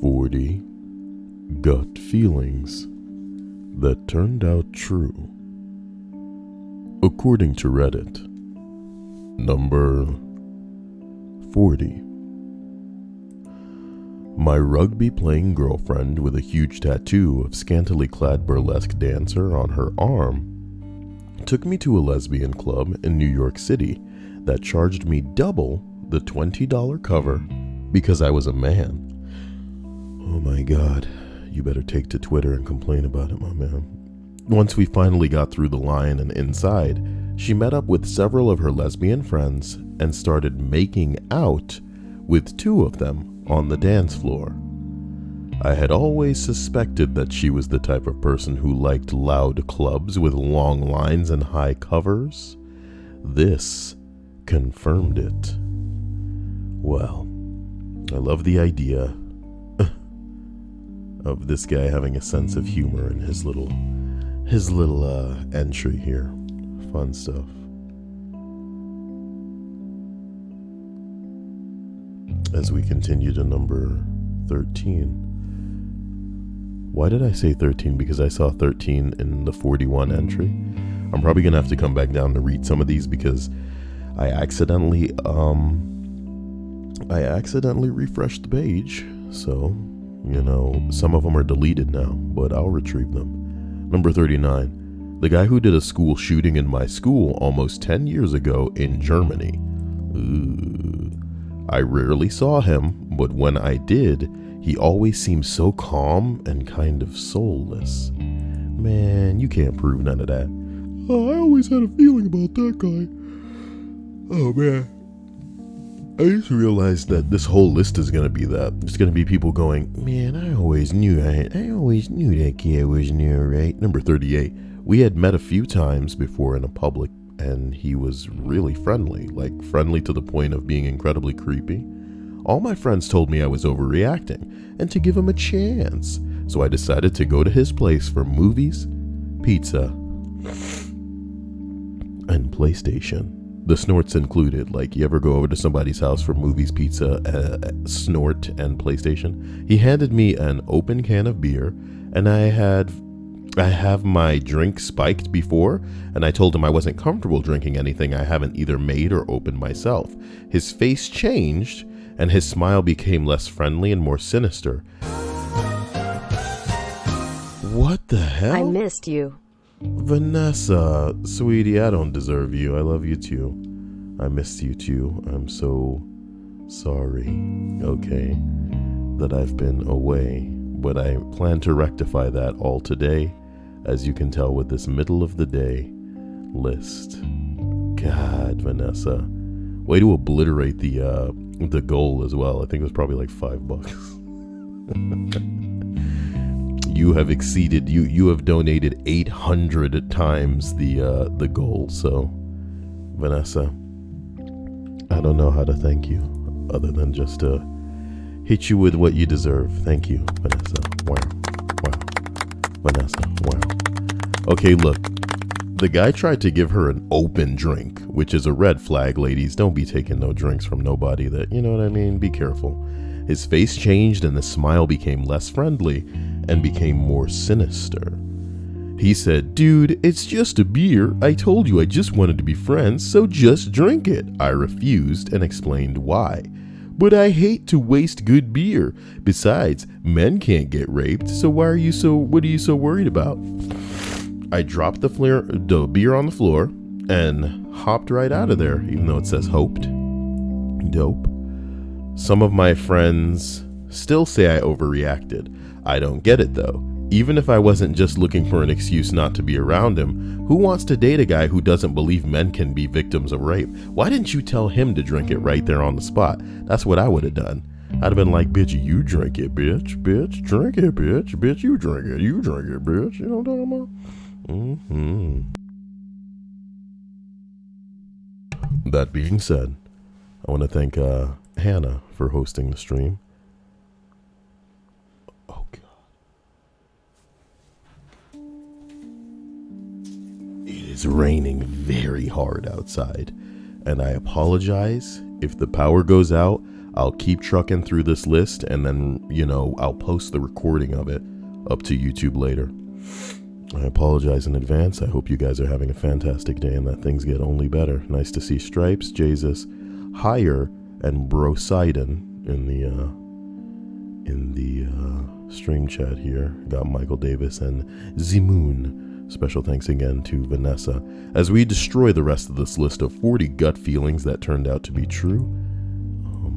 40 gut feelings that turned out true. According to Reddit, number 40. My rugby-playing girlfriend with a huge tattoo of scantily clad burlesque dancer on her arm took me to a lesbian club in New York City that charged me double the $20 cover because I was a man. Oh my God, you better take to Twitter and complain about it, my man. Once we finally got through the line and inside, she met up with several of her lesbian friends and started making out with two of them on the dance floor. I had always suspected that she was the type of person who liked loud clubs with long lines and high covers. This confirmed it. Well, I love the idea of this guy having a sense of humor in his little entry here. Fun stuff. As we continue to number 13. Why did I say 13? Because I saw 13 in the 41 entry. I'm probably gonna have to come back down to read some of these because I accidentally refreshed the page. So, some of them are deleted now, but I'll retrieve them. Number 39. The guy who did a school shooting in my school almost 10 years ago in Germany. Ooh. I rarely saw him, but when I did, he always seemed so calm and kind of soulless. Man, you can't prove none of that. Oh, I always had a feeling about that guy. Oh man. I just realized that this whole list is going to be that. It's going to be people going, man, I always knew that kid was new, right? Number 38. We had met a few times before in a public, and he was really friendly, like friendly to the point of being incredibly creepy. All my friends told me I was overreacting and to give him a chance. So I decided to go to his place for movies, pizza, and PlayStation. The snorts included. Like, you ever go over to somebody's house for movies, pizza, snort, and PlayStation? He handed me an open can of beer, and I have my drink spiked before, and I told him I wasn't comfortable drinking anything I haven't either made or opened myself. His face changed, and his smile became less friendly and more sinister. What the hell? I missed you. Vanessa, sweetie, I don't deserve you. I love you too. I missed you too. I'm so sorry, okay, that I've been away. But I plan to rectify that all today, as you can tell with this middle of the day list. God, Vanessa. Way to obliterate the goal as well. I think it was probably like $5. You have exceeded, you have donated 800 times the goal. So, Vanessa, I don't know how to thank you other than just to hit you with what you deserve. Thank you, Vanessa. Wow. Vanessa, wow. Okay, look. The guy tried to give her an open drink, which is a red flag, ladies. Don't be taking no drinks from nobody that, you know what I mean? Be careful. His face changed and the smile became less friendly and became more sinister. He said, dude, it's just a beer. I told you I just wanted to be friends, so just drink it. I refused and explained why. But I hate to waste good beer. Besides, men can't get raped, so what are you so worried about? I dropped the beer on the floor and hopped right out of there, even though it says hoped. Dope. Some of my friends still say I overreacted. I don't get it though. Even if I wasn't just looking for an excuse not to be around him, who wants to date a guy who doesn't believe men can be victims of rape? Why didn't you tell him to drink it right there on the spot? That's what I would have done. I'd have been like, bitch, you drink it, bitch, drink it, bitch, you drink it, bitch. You know what I'm talking about? That being said, I want to thank Hannah for hosting the stream. Oh God. It is raining very hard outside, and I apologize if the power goes out. I'll keep trucking through this list, and then, I'll post the recording of it up to YouTube later. I apologize in advance. I hope you guys are having a fantastic day and that things get only better. Nice to see Stripes, Jesus, Higher, and Brosidon in the stream chat here. Got Michael Davis and Zimoon. Special thanks again to Vanessa as we destroy the rest of this list of 40 gut feelings that turned out to be true.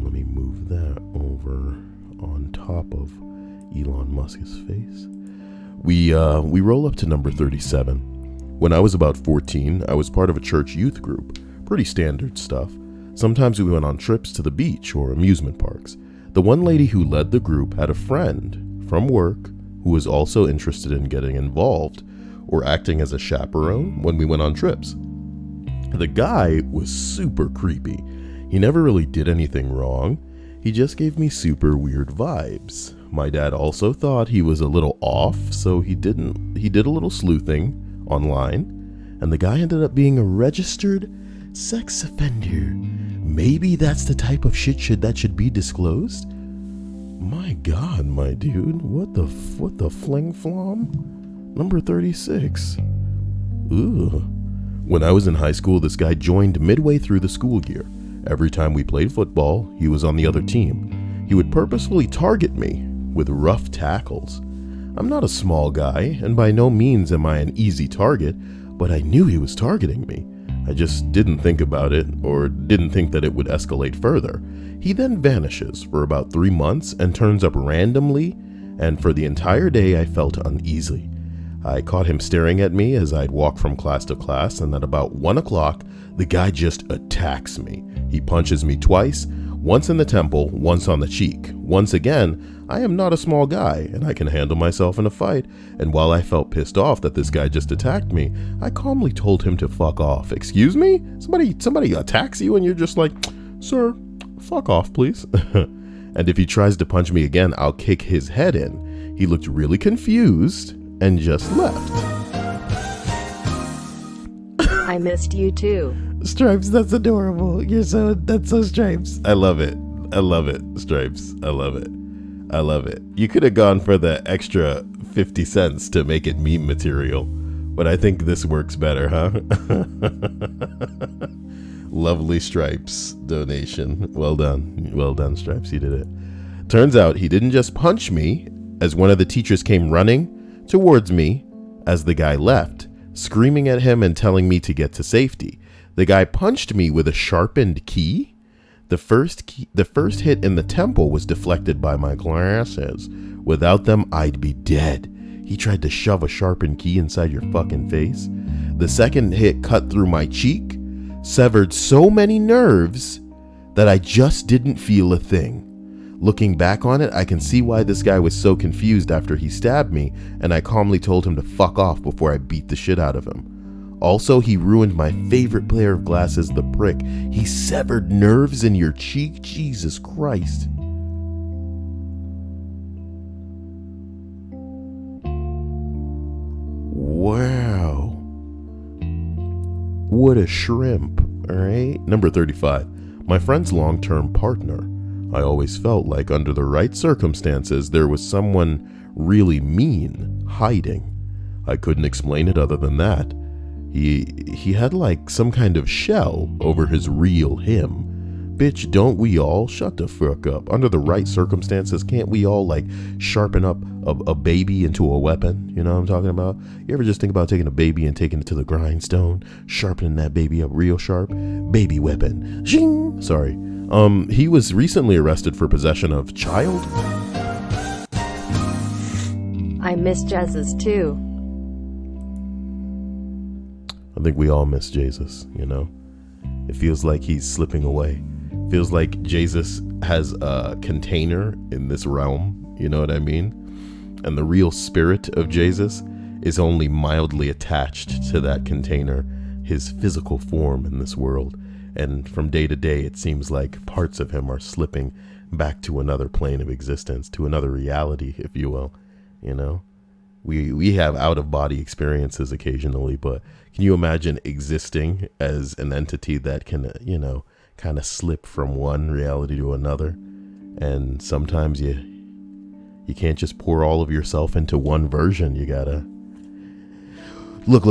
Let me move that over on top of Elon Musk's face. We roll up to number 37. When I was about 14, I was part of a church youth group. Pretty standard stuff. Sometimes we went on trips to the beach or amusement parks. The one lady who led the group had a friend from work who was also interested in getting involved or acting as a chaperone when we went on trips. The guy was super creepy. He never really did anything wrong. He just gave me super weird vibes. My dad also thought he was a little off, so he did a little sleuthing online, and the guy ended up being a registered sex offender. Maybe that's the type of shit that should be disclosed? My God, my dude, what the fling flom? Number 36. Ooh. When I was in high school, this guy joined midway through the school year. Every time we played football, he was on the other team. He would purposefully target me with rough tackles. I'm not a small guy, and by no means am I an easy target, but I knew he was targeting me. I just didn't think about it, or didn't think that it would escalate further. He then vanishes for about 3 months and turns up randomly, and for the entire day I felt uneasy. I caught him staring at me as I'd walk from class to class, and at about 1 o'clock, the guy just attacks me. He punches me twice, once in the temple, once on the cheek. Once again, I am not a small guy, and I can handle myself in a fight, and while I felt pissed off that this guy just attacked me, I calmly told him to fuck off. Excuse me? Somebody attacks you and you're just like, sir, fuck off, please. And if he tries to punch me again, I'll kick his head in. He looked really confused and just left. I missed you too. Stripes, that's adorable. That's so Stripes. I love it, Stripes. I love it. You could have gone for the extra 50 cents to make it meme material, but I think this works better, huh? Lovely Stripes donation. Well done, Stripes. You did it. Turns out he didn't just punch me, as one of the teachers came running towards me as the guy left, screaming at him and telling me to get to safety. The guy punched me with a sharpened key. The first hit in the temple was deflected by my glasses. Without them, I'd be dead. He tried to shove a sharpened key inside your fucking face. The second hit cut through my cheek, severed so many nerves that I just didn't feel a thing. Looking back on it, I can see why this guy was so confused after he stabbed me, and I calmly told him to fuck off before I beat the shit out of him. Also, he ruined my favorite pair of glasses, the prick. He severed nerves in your cheek. Jesus Christ. Wow. What a shrimp, alright? Number 35. My friend's long-term partner. I always felt like under the right circumstances, there was someone really mean hiding. I couldn't explain it other than that. He had like some kind of shell over his real him. Bitch, don't we all? Shut the fuck up. Under the right circumstances, can't we all like sharpen up a baby into a weapon? You know what I'm talking about? You ever just think about taking a baby and taking it to the grindstone, sharpening that baby up real sharp? Baby weapon. Zing! Sorry. He was recently arrested for possession of child. I miss Jesus too. I think we all miss Jesus, you know? It feels like he's slipping away. Feels like Jesus has a container in this realm, you know what I mean? And the real spirit of Jesus is only mildly attached to that container, his physical form in this world. And from day to day, it seems like parts of him are slipping back to another plane of existence, to another reality, if you will, you know? We have out-of-body experiences occasionally, but can you imagine existing as an entity that can, kind of slip from one reality to another. And sometimes you can't just pour all of yourself into one version. You gotta look.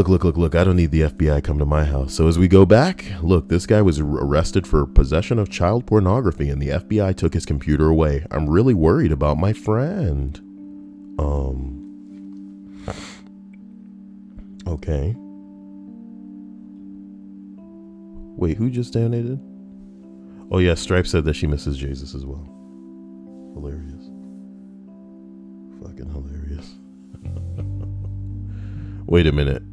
I don't need the FBI come to my house. So as we go back, look, this guy was arrested for possession of child pornography and the FBI took his computer away. I'm really worried about my friend. Okay. Wait, who just donated? Oh yeah, Stripe said that she misses Jesus as well. Hilarious. Fucking hilarious. Wait a minute.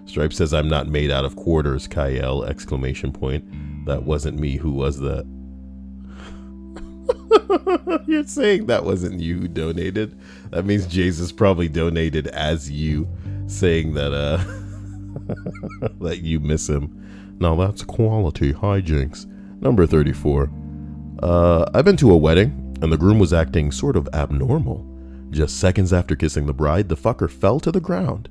Stripe says I'm not made out of quarters, Kyle, exclamation point. That wasn't me. Who was that? You're saying that wasn't you who donated? That means Jesus probably donated as you, saying that that you miss him. Now that's quality hijinks. Number 34. I've been to a wedding and the groom was acting sort of abnormal. Just seconds after kissing the bride, the fucker fell to the ground.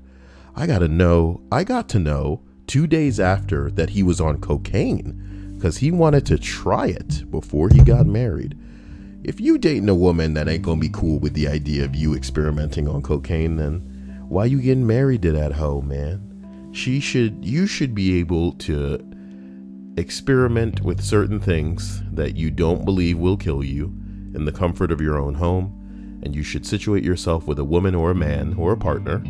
I got to know 2 days after that he was on cocaine because he wanted to try it before he got married. If you dating a woman that ain't gonna be cool with the idea of you experimenting on cocaine, then why you getting married to that hoe, man? You should be able to experiment with certain things that you don't believe will kill you in the comfort of your own home, and you should situate yourself with a woman or a man or a partner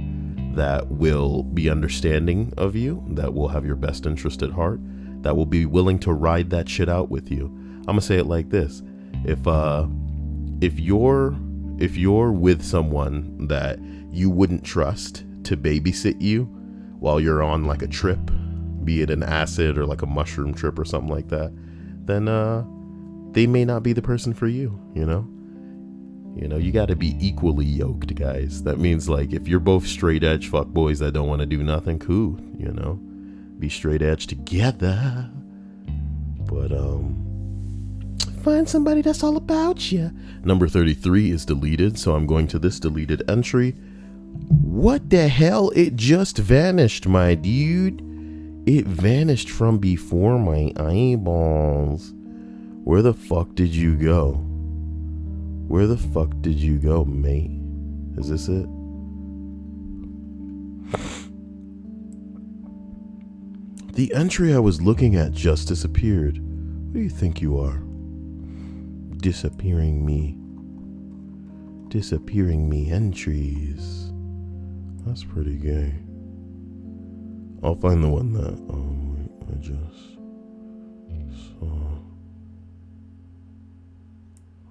that will be understanding of you, that will have your best interest at heart, that will be willing to ride that shit out with you. I'm gonna say it like this. If you're with someone that you wouldn't trust to babysit you while you're on like a trip, be it an acid or like a mushroom trip or something like that, then they may not be the person for you, you know? You got to be equally yoked, guys. That means like if you're both straight edge fuckboys that don't want to do nothing, cool, be straight edge together. But find somebody that's all about you. Number 33 is deleted, so I'm going to this deleted entry. What the hell? It just vanished, my dude. It vanished from before my eyeballs. Where the fuck did you go? Where the fuck did you go, mate? Is this it? The entry I was looking at just disappeared. Who do you think you are? Disappearing me entries. That's pretty gay. I'll find the one that I just saw.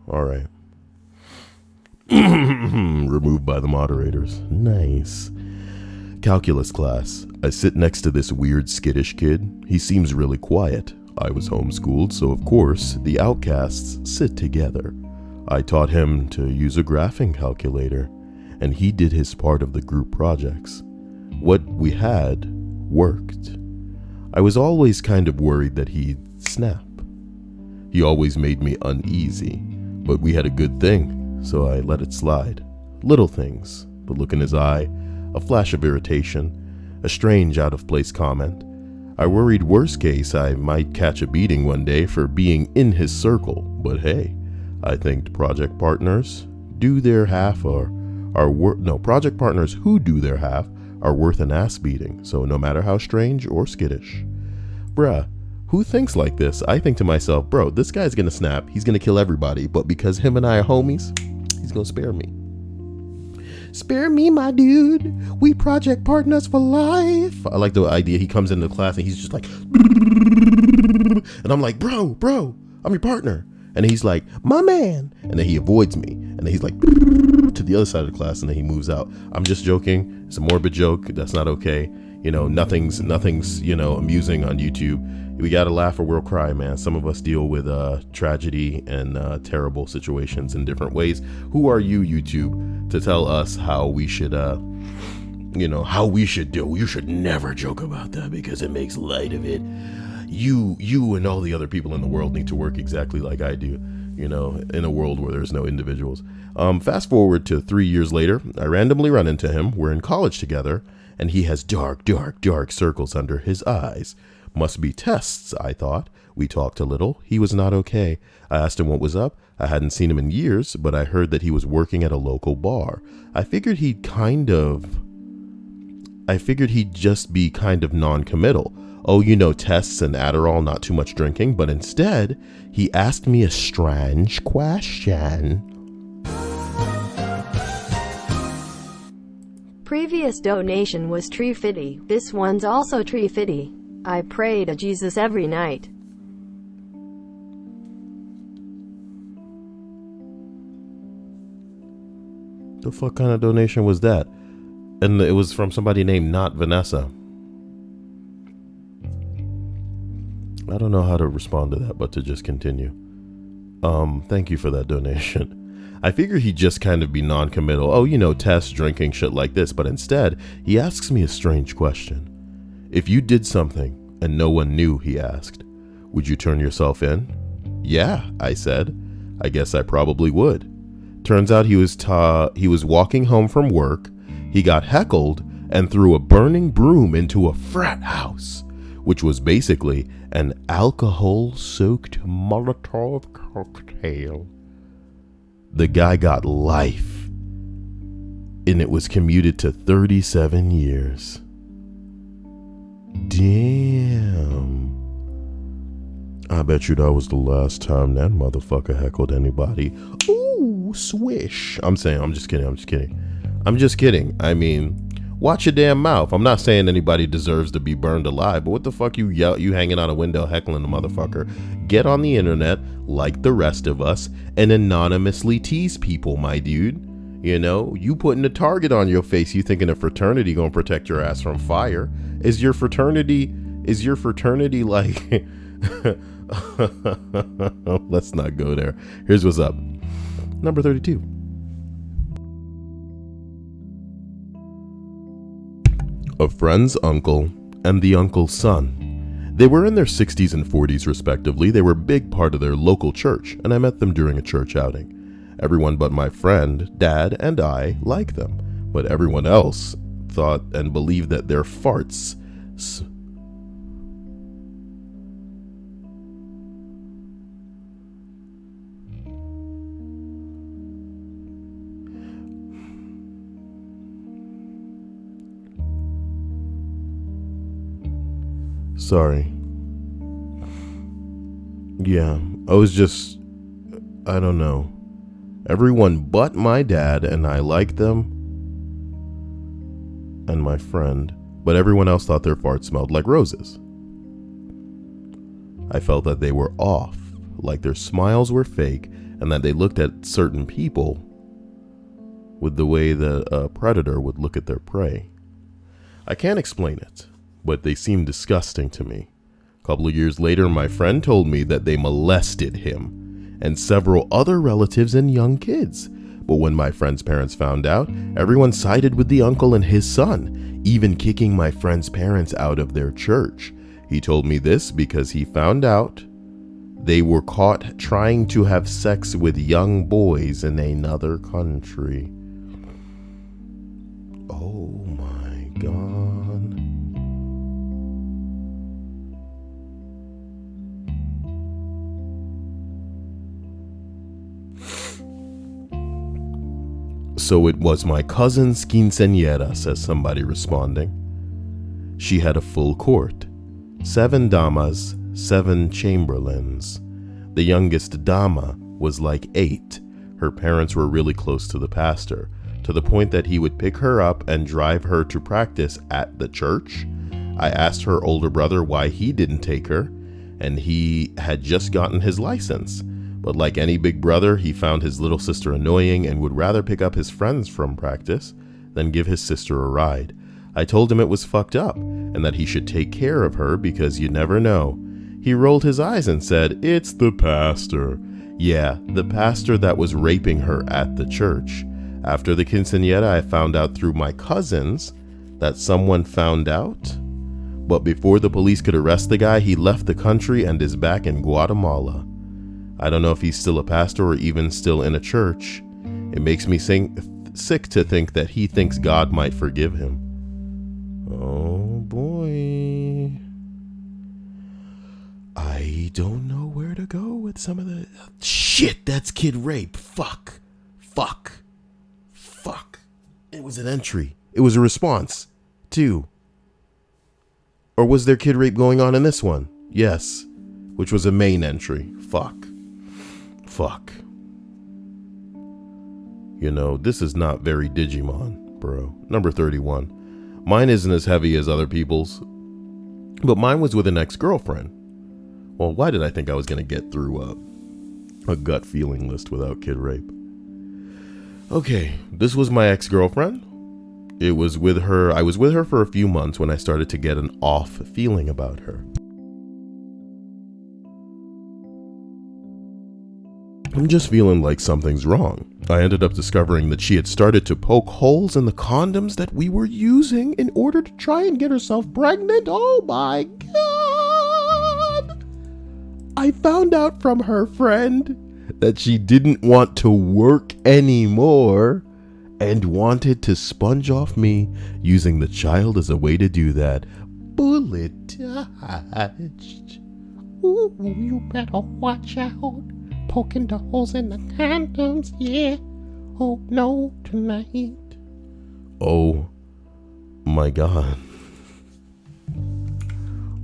All right. Removed by the moderators. Nice. Calculus class. I sit next to this weird skittish kid. He seems really quiet. I was homeschooled, so of course, the outcasts sit together. I taught him to use a graphing calculator, and he did his part of the group projects. What we had worked. I was always kind of worried that he'd snap. He always made me uneasy, but we had a good thing, so I let it slide. Little things, the look in his eye, a flash of irritation, a strange out-of-place comment. I worried worst case I might catch a beating one day for being in his circle, but hey, I think project partners do their half project partners who do their half are worth an ass beating, so no matter how strange or skittish. Bruh, who thinks like this? I think to myself, bro, this guy's gonna snap, he's gonna kill everybody, but because him and I are homies, he's gonna spare me. Spare me, my dude. We project partners for life. I like the idea he comes into the class and he's just like, and I'm like, bro, I'm your partner. And he's like, my man. And then he avoids me. And then he's like, to the other side of the class, and then he moves out. I'm just joking. It's a morbid joke. That's not okay. Nothing's amusing on YouTube. We gotta laugh or we'll cry, man. Some of us deal with tragedy and terrible situations in different ways. Who are you, YouTube, to tell us how we should how we should do? You should never joke about that because it makes light of it. You and all the other people in the world need to work exactly like I do, in a world where there's no individuals. Fast forward to 3 years later, I randomly run into him. We're in college together, and he has dark circles under his eyes. Must be tests, I thought. We talked a little. He was not okay. I asked him what was up. I hadn't seen him in years, but I heard that he was working at a local bar. I figured he'd just be kind of non-committal. Oh, you know, tests and Adderall, not too much drinking. But instead, he asked me a strange question. Previous donation was tree fitty. This one's also tree fitty. I pray to Jesus every night. The fuck kind of donation was that? And it was from somebody named Not Vanessa. I don't know how to respond to that, but to just continue. Thank you for that donation. I figure he'd just kind of be non-committal. Oh, you know, tests, drinking, shit like this. But instead, he asks me a strange question. If you did something and no one knew, he asked, would you turn yourself in? Yeah, I said. I guess I probably would. Turns out he was walking home from work. He got heckled and threw a burning broom into a frat house, which was basically an alcohol-soaked Molotov cocktail. The guy got life, and it was commuted to 37 years. Damn. I bet you that was the last time that motherfucker heckled anybody. Ooh, swish. I'm just kidding. I mean, watch your damn mouth. I'm not saying anybody deserves to be burned alive, but what the fuck you hanging out a window heckling a motherfucker? Get on the internet, like the rest of us, and anonymously tease people, my dude. You know, you putting a target on your face, you thinking a fraternity gonna protect your ass from fire. Is your fraternity like... Let's not go there. Here's what's up. Number 32. A friend's uncle and the uncle's son. They were in their 60s and 40s respectively. They were a big part of their local church, and I met them during a church outing. Everyone but my friend, dad, and I liked them, but everyone else thought and believed that their farts Sorry. Yeah, I don't know. Everyone but my dad and I liked them, and my friend, but everyone else thought their farts smelled like roses. I felt that they were off, like their smiles were fake, and that they looked at certain people with the way that a predator would look at their prey. I can't explain it, but they seemed disgusting to me. A couple of years later, my friend told me that they molested him and several other relatives and young kids. But when my friend's parents found out, everyone sided with the uncle and his son, even kicking my friend's parents out of their church. He told me this because he found out they were caught trying to have sex with young boys in another country. Oh my God. So it was my cousin's quinceañera, says somebody responding. She had a full court. 7 damas, 7 chamberlains. The youngest dama was like 8. Her parents were really close to the pastor, to the point that he would pick her up and drive her to practice at the church. I asked her older brother why he didn't take her, and he had just gotten his license. But like any big brother, he found his little sister annoying and would rather pick up his friends from practice than give his sister a ride. I told him it was fucked up and that he should take care of her because you never know. He rolled his eyes and said, "It's the pastor." Yeah, the pastor that was raping her at the church. After the quinceañera, I found out through my cousins that someone found out. But before the police could arrest the guy, he left the country and is back in Guatemala. I don't know if he's still a pastor or even still in a church. It makes me sick to think that he thinks God might forgive him. Oh boy. don't know where to go with some of the... Shit, that's kid rape. Fuck. It was an entry. It was a response, too. Or was there kid rape going on in this one? Yes. Which was a main entry. Fuck. You know, this is not very Digimon, bro. Number 31. Mine isn't as heavy as other people's, but mine was with an ex-girlfriend. Well, why did I think I was going to get through a gut feeling list without kid rape? Okay, this was my ex-girlfriend. I was with her for a few months when I started to get an off feeling about her. I'm just feeling like something's wrong. I ended up discovering that she had started to poke holes in the condoms that we were using in order to try and get herself pregnant. Oh my God! I found out from her friend that she didn't want to work anymore and wanted to sponge off me using the child as a way to do that. Bullet touched. Ooh, you better watch out. Poking the holes in the condoms, yeah. Oh no, tonight. Oh my God.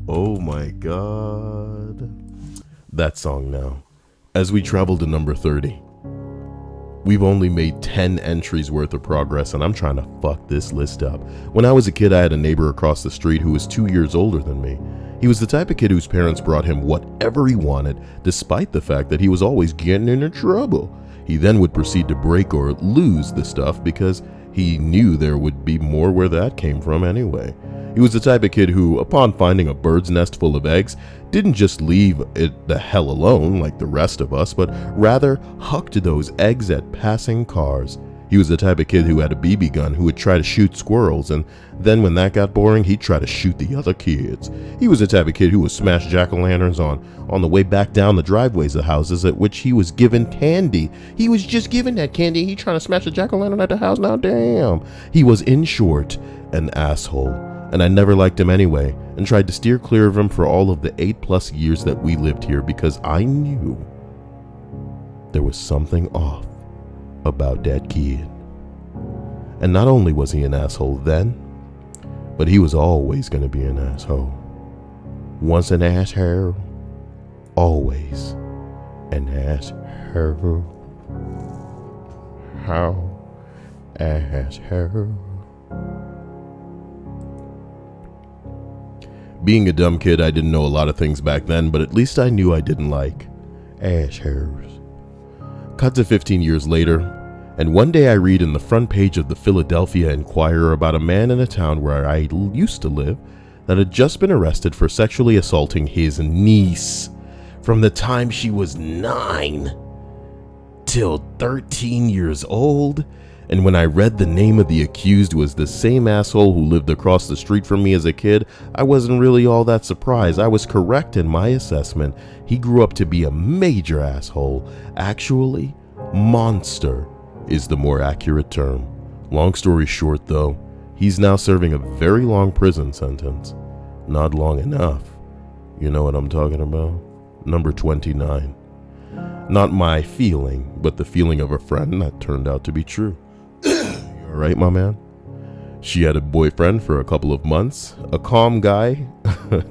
Oh my God. That song now. As we travel to number 30. We've only made 10 entries worth of progress, and I'm trying to fuck this list up. When I was a kid, I had a neighbor across the street who was 2 years older than me. He was the type of kid whose parents brought him whatever he wanted, despite the fact that he was always getting into trouble. He then would proceed to break or lose the stuff because he knew there would be more where that came from anyway. He was the type of kid who, upon finding a bird's nest full of eggs, didn't just leave it the hell alone like the rest of us, but rather hucked those eggs at passing cars. He was the type of kid who had a BB gun who would try to shoot squirrels, and then when that got boring, he'd try to shoot the other kids. He was the type of kid who would smash jack-o'-lanterns on the way back down the driveways of houses at which he was given candy. He was just given that candy. He trying to smash a jack-o'-lantern at the house now, damn. He was, in short, an asshole, and I never liked him anyway, and tried to steer clear of him for all of the 8+ years that we lived here because I knew there was something off about that kid. And not only was he an asshole then, but he was always going to be an asshole. Once an asshole, always an asshole. How asshole. Being a dumb kid, I didn't know a lot of things back then, but at least I knew I didn't like assholes. Cut to 15 years later, and one day I read in the front page of the Philadelphia Inquirer about a man in a town where I used to live that had just been arrested for sexually assaulting his niece from the time she was 9 till 13 years old. And when I read the name of the accused was the same asshole who lived across the street from me as a kid, I wasn't really all that surprised. I was correct in my assessment. He grew up to be a major asshole. Actually, monster is the more accurate term. Long story short though, he's now serving a very long prison sentence. Not long enough. You know what I'm talking about? Number 29. Not my feeling, but the feeling of a friend that turned out to be true. You alright, my man? She had a boyfriend for a couple of months. A calm guy.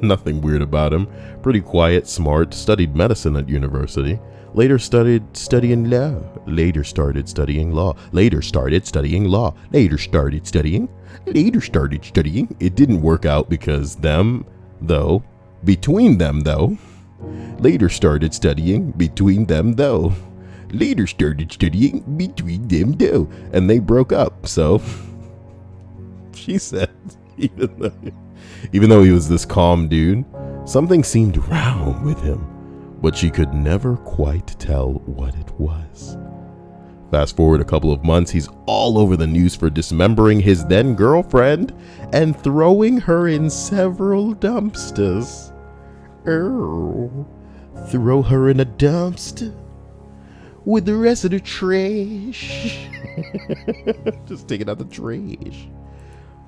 Nothing weird about him. Pretty quiet, smart, studied medicine at university. Later started studying law. Later started studying law. Later started studying law. Later started studying. Later started studying. It didn't work out because between them though. Later started studying between them though. Later started studying between them though. And they broke up, so she said, even though he was this calm dude, something seemed wrong with him. But she could never quite tell what it was. Fast forward a couple of months, he's all over the news for dismembering his then girlfriend and throwing her in several dumpsters. Oh, throw her in a dumpster with the rest of the trash. Just taking out the trash.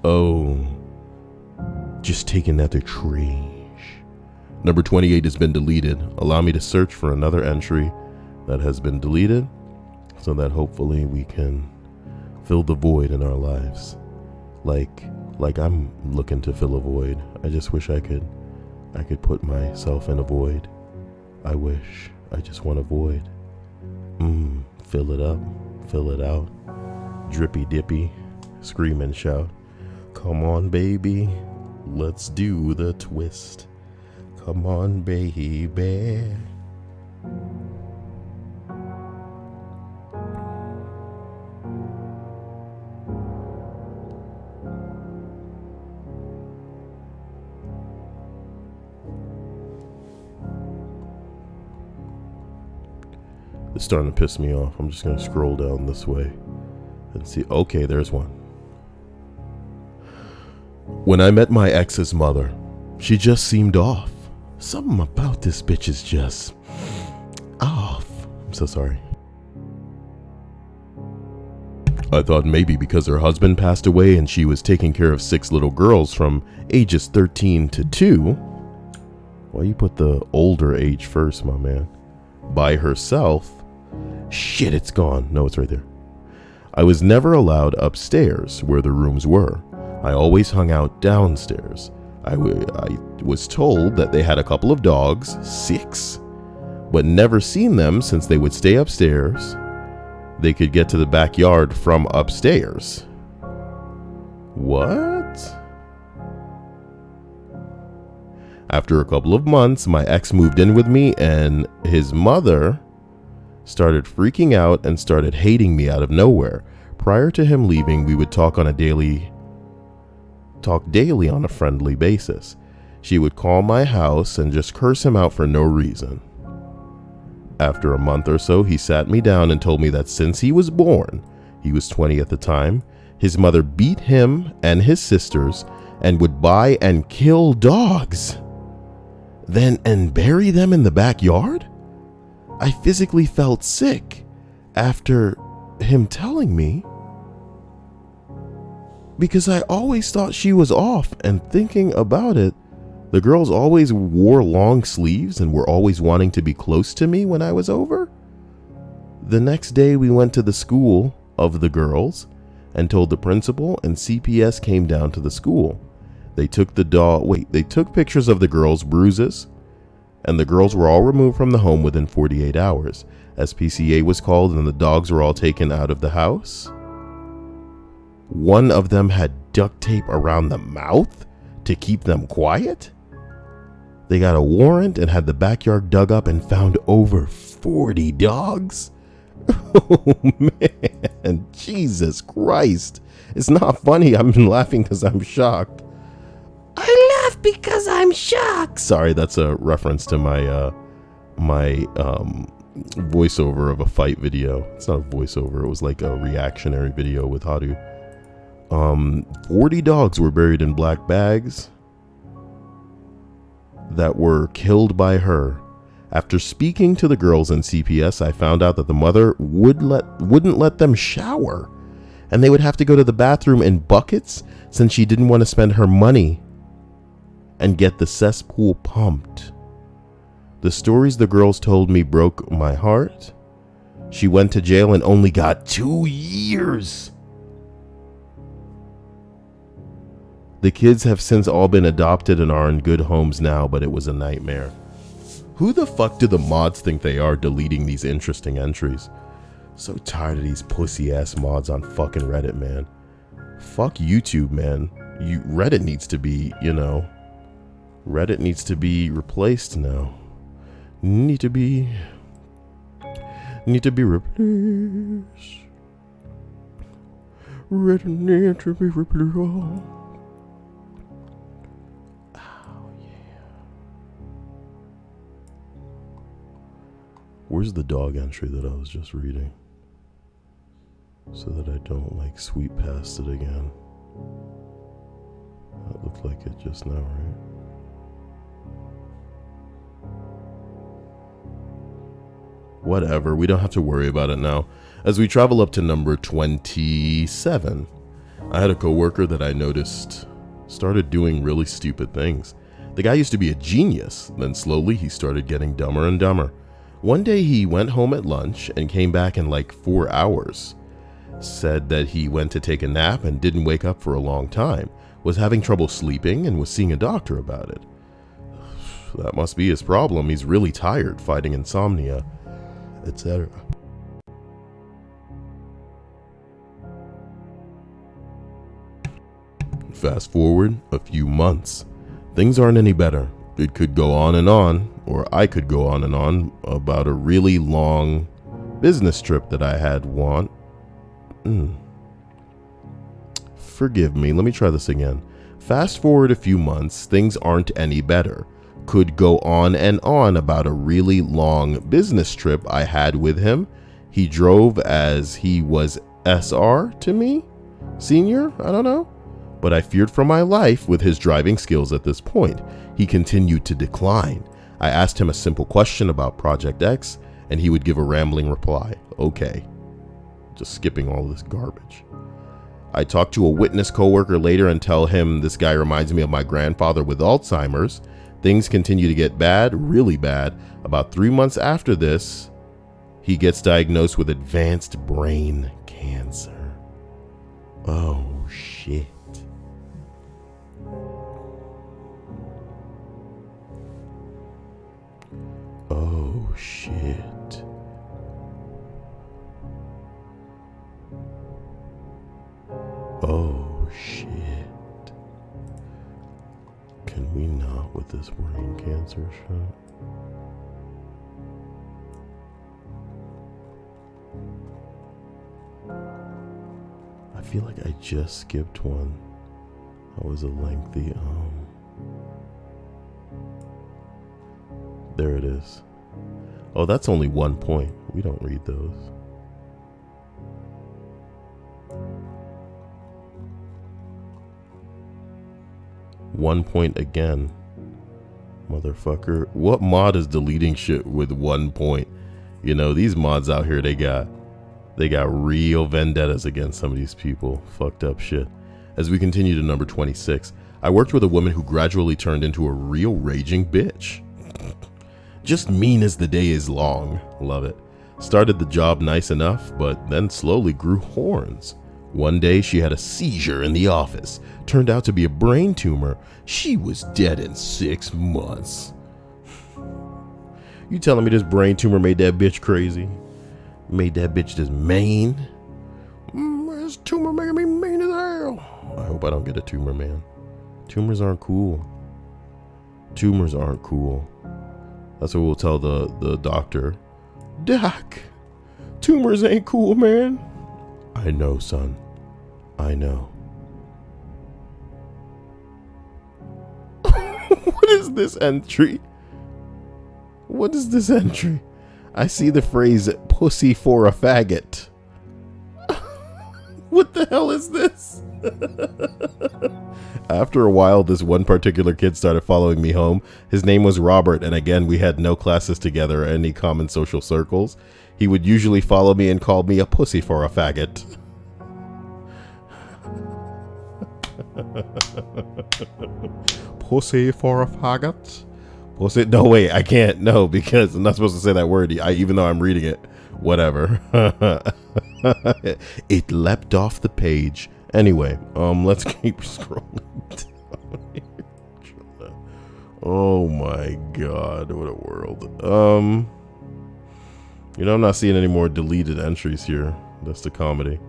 Oh, just taking out the trash. Number 28 has been deleted. Allow me to search for another entry that has been deleted so that hopefully we can fill the void in our lives. Like I'm looking to fill a void. I just wish I could put myself in a void. I wish. I just want a void. Fill it up, fill it out. Drippy dippy, scream and shout. Come on, baby, let's do the twist. Come on, baby. It's starting to piss me off. I'm just going to scroll down this way and see. Okay, there's one. When I met my ex's mother, she just seemed off. Something about this bitch is just off. I'm so sorry. I thought maybe because her husband passed away and she was taking care of 6 little girls from ages 13 to 2. Why you put the older age first, my man? By herself. Shit, it's gone. No, it's right there. I was never allowed upstairs where the rooms were. I always hung out downstairs. I was told that they had a couple of dogs, 6, but never seen them since they would stay upstairs. They could get to the backyard from upstairs. What? After a couple of months, my ex moved in with me and his mother started freaking out and started hating me out of nowhere. Prior to him leaving, we would talk daily on a friendly basis. She would call my house and just curse him out for no reason. After a month or so, he sat me down and told me that since he was born, he was 20 at the time, his mother beat him and his sisters and would buy and kill dogs, then and bury them in the backyard. I physically felt sick after him telling me, because I always thought she was off, and thinking about it, the girls always wore long sleeves and were always wanting to be close to me when I was over. The next day we went to the school of the girls and told the principal, and CPS came down to the school. They took pictures of the girls' bruises, and the girls were all removed from the home within 48 hours. SPCA was called and the dogs were all taken out of the house. One of them had duct tape around the mouth to keep them quiet. They got a warrant and had the backyard dug up and found over 40 dogs. Oh man, Jesus Christ. It's not funny. I'm laughing because I'm shocked. I laugh because I'm shocked. Sorry, that's a reference to my voiceover of a fight video. It's not a voiceover. It was like a reactionary video with Haru. 40 dogs were buried in black bags that were killed by her. After speaking to the girls in CPS, I found out that the mother wouldn't let them shower, and they would have to go to the bathroom in buckets since she didn't want to spend her money and get the cesspool pumped. The stories the girls told me broke my heart. She went to jail and only got 2 years. The kids have since all been adopted and are in good homes now, but it was a nightmare. Who the fuck do the mods think they are deleting these interesting entries? So tired of these pussy ass mods on fucking Reddit, man. Fuck YouTube, man. Reddit needs to be, Reddit needs to be replaced now. Need to be replaced. Reddit need to be replaced. Where's the dog entry that I was just reading? So that I don't sweep past it again. That looked like it just now, right? Whatever, we don't have to worry about it now. As we travel up to number 27, I had a coworker that I noticed started doing really stupid things. The guy used to be a genius, then slowly he started getting dumber and dumber. One day he went home at lunch and came back in like 4 hours. Said that he went to take a nap and didn't wake up for a long time, was having trouble sleeping and was seeing a doctor about it. That must be his problem. He's really tired, fighting insomnia, etc. Fast forward a few months. Things aren't any better. It could go on, or I could go on about a really long business trip that I had Forgive me, let me try this again. Fast forward a few months, things aren't any better. Could go on about a really long business trip I had with him. He drove as he was SR to me? Senior? I don't know. But I feared for my life with his driving skills at this point. He continued to decline. I asked him a simple question about Project X, and he would give a rambling reply. Okay. Just skipping all this garbage. I talked to a witness coworker later and tell him this guy reminds me of my grandfather with Alzheimer's. Things continue to get bad, really bad. About 3 months after this, he gets diagnosed with advanced brain cancer. Oh, shit. Oh, shit. Oh, shit. Can we not with this brain cancer shit? I feel like I just skipped one. That was a lengthy, There it is. Oh, that's only 1 point. We don't read those. One point again. Motherfucker. What mod is deleting shit with 1 point? You know, these mods out here, they got real vendettas against some of these people. Fucked up shit. As we continue to number 26, I worked with a woman who gradually turned into a real raging bitch. Just mean as the day is long. Love it. Started the job nice enough, but then slowly grew horns. One day she had a seizure in the office. Turned out to be a brain tumor. She was dead in 6 months. You telling me this brain tumor made that bitch crazy? Made that bitch just mean? This tumor making me mean as hell. I hope I don't get a tumor, man. Tumors aren't cool. Tumors aren't cool. That's what we'll tell the doctor. Doc, tumors ain't cool, man. I know, son. I know. What is this entry? What is this entry? I see the phrase pussy for a faggot. What the hell is this? After a while, this one particular kid started following me home. His name was Robert, and again, we had no classes together or any common social circles. He would usually follow me and call me a pussy for a faggot. Pussy for a faggot? Pussy? No, wait, I can't. No, because I'm not supposed to say that word, even though I'm reading it. Whatever. It leapt off the page. Anyway, let's keep scrolling down here. Oh my god, what a world. You know, I'm not seeing any more deleted entries here. That's the comedy.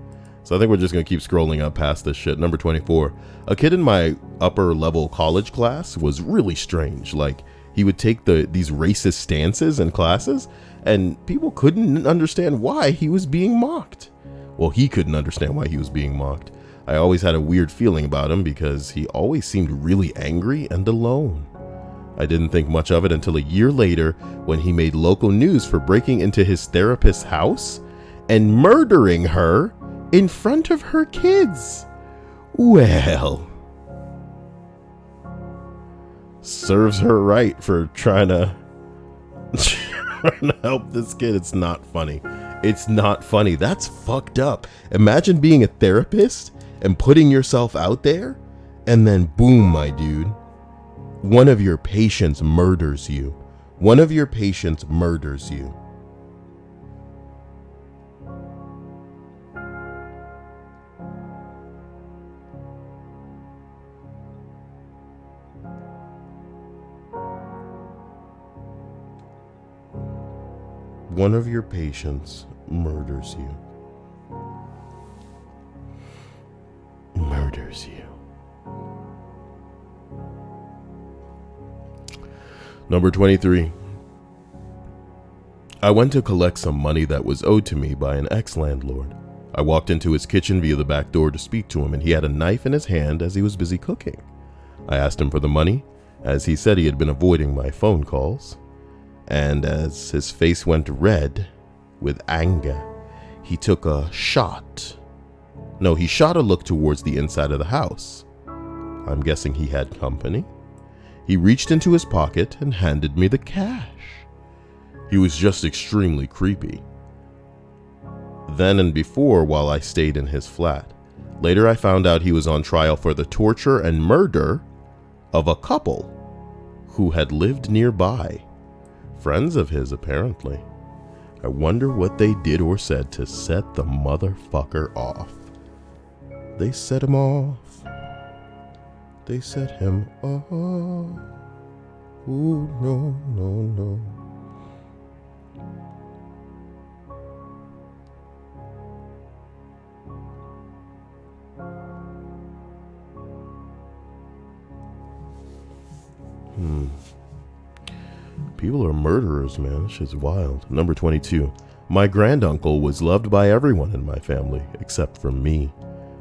So I think we're just gonna keep scrolling up past this shit. Number 24. A kid in my upper level college class was really strange. Like, he would take these racist stances in classes, and people couldn't understand why he was being mocked. Well, he couldn't understand why he was being mocked. I always had a weird feeling about him because he always seemed really angry and alone. I didn't think much of it until a year later when he made local news for breaking into his therapist's house and murdering her in front of her kids. Well, serves her right for trying to help this kid. It's not funny. It's not funny. That's fucked up. Imagine being a therapist and putting yourself out there, and then boom, my dude, One of your patients murders you. One of your patients murders you. One of your patients murders you. Murders you. Number 23. I went to collect some money that was owed to me by an ex-landlord. I walked into his kitchen via the back door to speak to him, and he had a knife in his hand as he was busy cooking. I asked him for the money, as he said he had been avoiding my phone calls. And as his face went red with anger, he took a shot. No, he shot a look towards the inside of the house. I'm guessing he had company. He reached into his pocket and handed me the cash. He was just extremely creepy. Then and before, while I stayed in his flat. Later I found out he was on trial for the torture and murder of a couple who had lived nearby. Friends of his, apparently. I wonder what they did or said to set the motherfucker off. They set him off. They set him off. Ooh, no, no, no. People are murderers, man. This shit's wild. Number 22. My granduncle was loved by everyone in my family, except for me.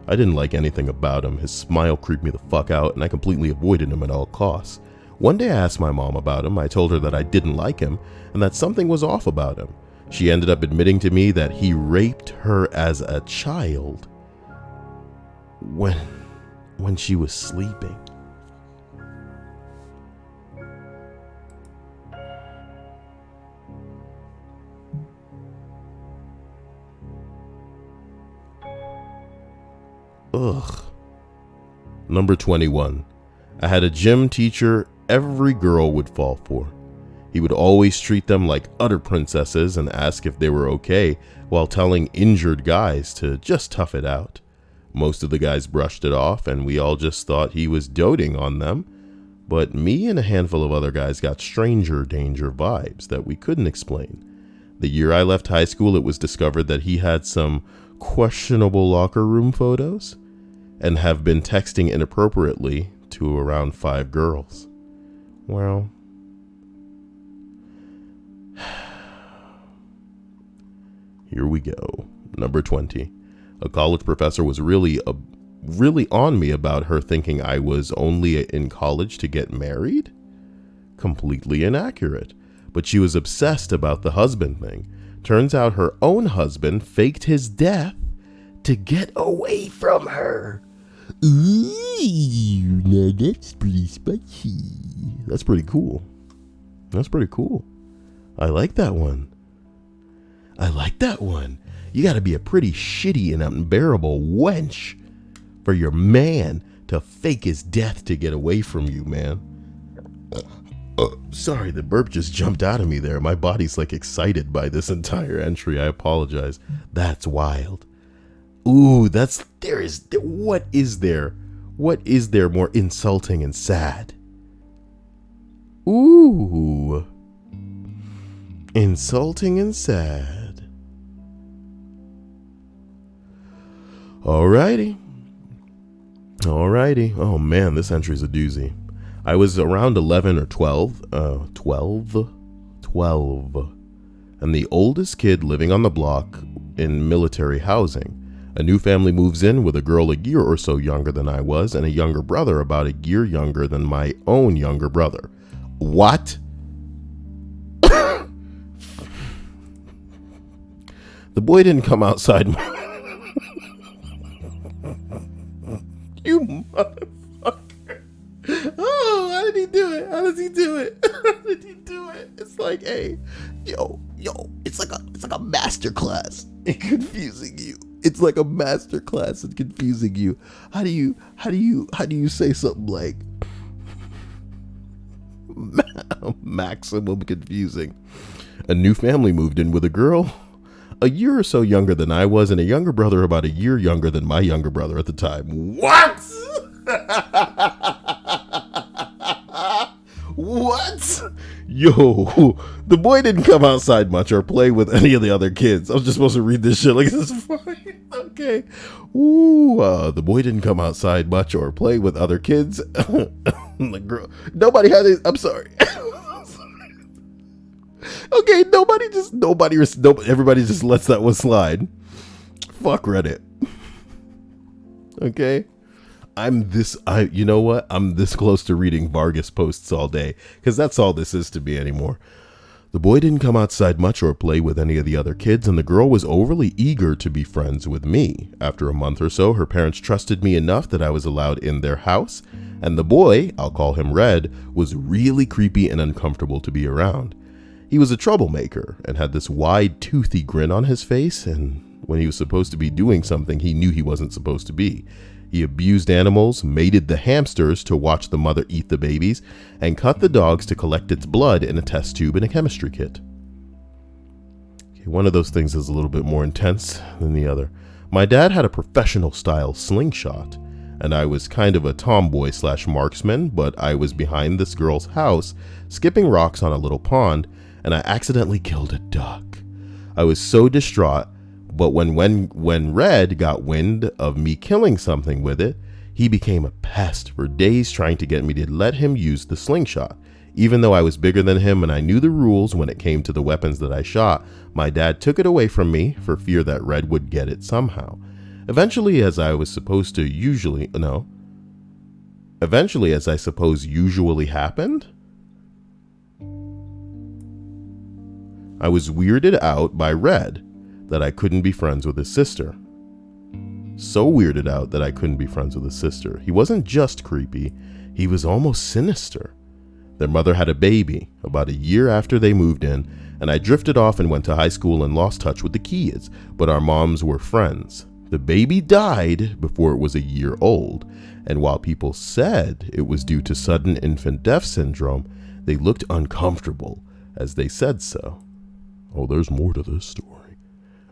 I didn't like anything about him. His smile creeped me the fuck out, and I completely avoided him at all costs. One day I asked my mom about him. I told her that I didn't like him, and that something was off about him. She ended up admitting to me that he raped her as a child when she was sleeping. Ugh. Number 21. I had a gym teacher every girl would fall for. He would always treat them like utter princesses and ask if they were okay while telling injured guys to just tough it out. Most of the guys brushed it off and we all just thought he was doting on them. But me and a handful of other guys got stranger danger vibes that we couldn't explain. The year I left high school, it was discovered that he had some questionable locker room photos and have been texting inappropriately to around 5 girls. Well, here we go. Number 20. A college professor was really on me about her thinking I was only in college to get married. Completely inaccurate. But she was obsessed about the husband thing. Turns out her own husband faked his death to get away from her. Ooh, now that's pretty spicy. That's pretty cool. That's pretty cool. I like that one. I like that one. You gotta be a pretty shitty and unbearable wench for your man to fake his death to get away from you, man. Sorry, the burp just jumped out of me there. My body's like excited by this entire entry. I apologize. That's wild. Ooh, what is there more insulting and sad? Ooh. Insulting and sad. Alrighty. Oh man, this entry's a doozy. I was around 11 or 12, and the oldest kid living on the block in military housing. A new family moves in with a girl a year or so younger than I was and a younger brother about a year younger than my own younger brother. What? The boy didn't come outside. You motherfucker. Oh, how did he do it? How does he do it? How did he do it? It's like, hey, yo, it's like a master class in confusing you. It's like a master class in confusing you. How do you say something like, Maximum confusing. A new family moved in with a girl a year or so younger than I was and a younger brother about a year younger than my younger brother at the time. What? What? Yo, the boy didn't come outside much or play with any of the other kids. I was just supposed to read this shit like this is fine. Okay. Ooh, the boy didn't come outside much or play with other kids. The girl, nobody had it. I'm sorry. Okay, everybody just lets that one slide. Fuck Reddit. Okay. You know what? I'm this close to reading Vargas posts all day because that's all this is to me anymore. The boy didn't come outside much or play with any of the other kids, and the girl was overly eager to be friends with me. After a month or so, her parents trusted me enough that I was allowed in their house, and the boy, I'll call him Red, was really creepy and uncomfortable to be around. He was a troublemaker and had this wide, toothy grin on his face, and when he was supposed to be doing something he knew he wasn't supposed to be. He abused animals, mated the hamsters to watch the mother eat the babies, and cut the dogs to collect its blood in a test tube and a chemistry kit. Okay, one of those things is a little bit more intense than the other. My dad had a professional-style slingshot, and I was kind of a tomboy/marksman, but I was behind this girl's house, skipping rocks on a little pond, and I accidentally killed a duck. I was so distraught. But when Red got wind of me killing something with it, he became a pest for days trying to get me to let him use the slingshot. Even though I was bigger than him and I knew the rules when it came to the weapons that I shot, my dad took it away from me for fear that Red would get it somehow. Eventually, as I suppose usually happened, I was weirded out by Red that I couldn't be friends with his sister. So weirded out that I couldn't be friends with his sister. He wasn't just creepy, he was almost sinister. Their mother had a baby about a year after they moved in, and I drifted off and went to high school and lost touch with the kids, but our moms were friends. The baby died before it was a year old, and while people said it was due to sudden infant death syndrome, they looked uncomfortable as they said so. Oh, there's more to this story.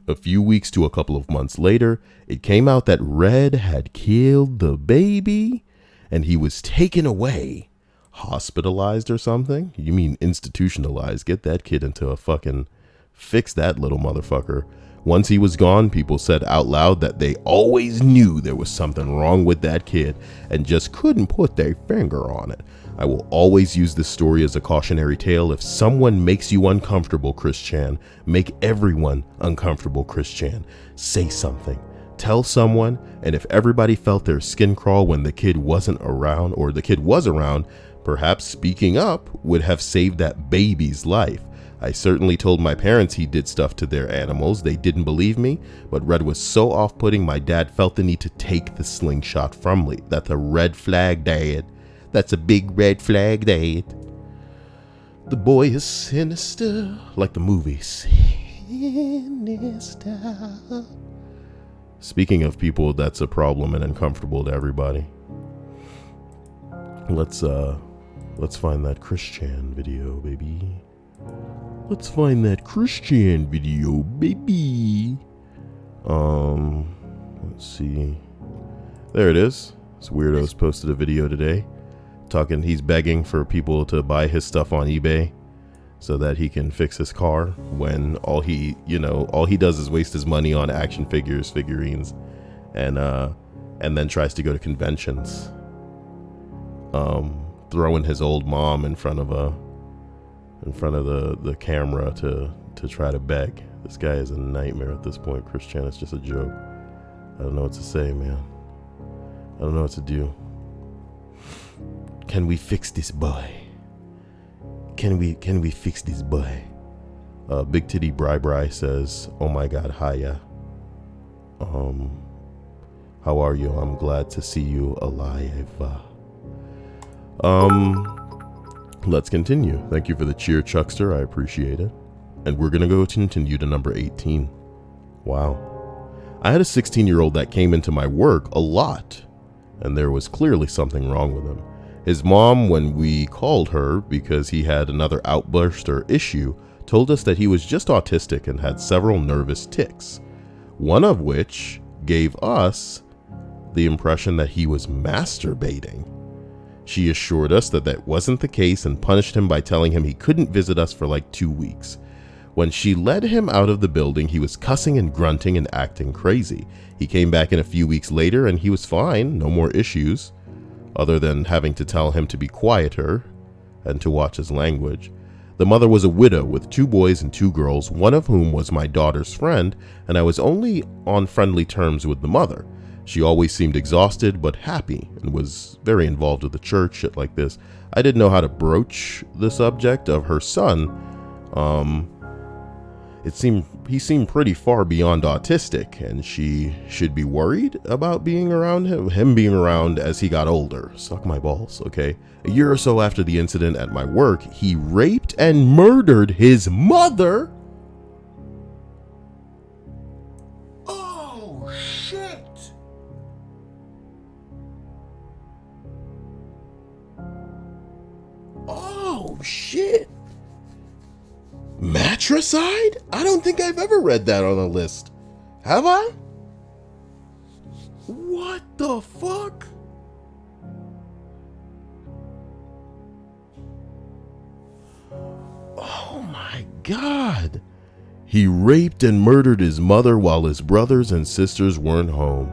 A few weeks to a couple of months later, it came out that Red had killed the baby and he was taken away. Hospitalized or something? You mean institutionalized. Get that kid into a fucking... Fix that little motherfucker. Once he was gone, people said out loud that they always knew there was something wrong with that kid and just couldn't put their finger on it. I will always use this story as a cautionary tale. If someone makes you uncomfortable, Chris Chan, make everyone uncomfortable, Chris Chan. Say something. Tell someone, and if everybody felt their skin crawl when the kid wasn't around or the kid was around, perhaps speaking up would have saved that baby's life. I certainly told my parents he did stuff to their animals. They didn't believe me, but Red was so off-putting my dad felt the need to take the slingshot from me. That's a red flag, Dad. That's a big red flag, Dad. The boy is sinister, like the movie Sinister. Speaking of people that's a problem and uncomfortable to everybody, let's find that Chris Chan video, baby. Let's find that Chris Chan video, baby. Let's see. There it is. This weirdo's posted a video today. He's begging for people to buy his stuff on eBay so that he can fix his car when all he does is waste his money on action figures, figurines, and then tries to go to conventions. Throwing his old mom in front of the camera to try to beg. This guy is a nightmare at this point. Chris Chan is just a joke. I don't know what to say, man. I don't know what to do. Can we fix this boy? Can we fix this boy? Big Titty Bri says, "Oh my God, hiya. How are you? I'm glad to see you alive." Let's continue. Thank you for the cheer, Chuckster. I appreciate it. And we're gonna go continue to number 18. Wow. I had a 16-year-old that came into my work a lot, and there was clearly something wrong with him. His mom, when we called her because he had another outburst or issue, told us that he was just autistic and had several nervous tics, one of which gave us the impression that he was masturbating. She assured us that that wasn't the case and punished him by telling him he couldn't visit us for like 2 weeks. When she led him out of the building, he was cussing and grunting and acting crazy. He came back in a few weeks later and he was fine, no more issues, other than having to tell him to be quieter and to watch his language. The mother was a widow with 2 boys and 2 girls, one of whom was my daughter's friend, and I was only on friendly terms with the mother. She always seemed exhausted but happy and was very involved with the church, shit like this. I didn't know how to broach the subject of her son. He seemed pretty far beyond autistic, and she should be worried about being around him being around as he got older. Suck my balls, okay? A year or so after the incident at my work, he raped and murdered his mother. Oh, shit. Oh, shit. Matricide? I don't think I've ever read that on a list. Have I? What the fuck? Oh my God. He raped and murdered his mother while his brothers and sisters weren't home.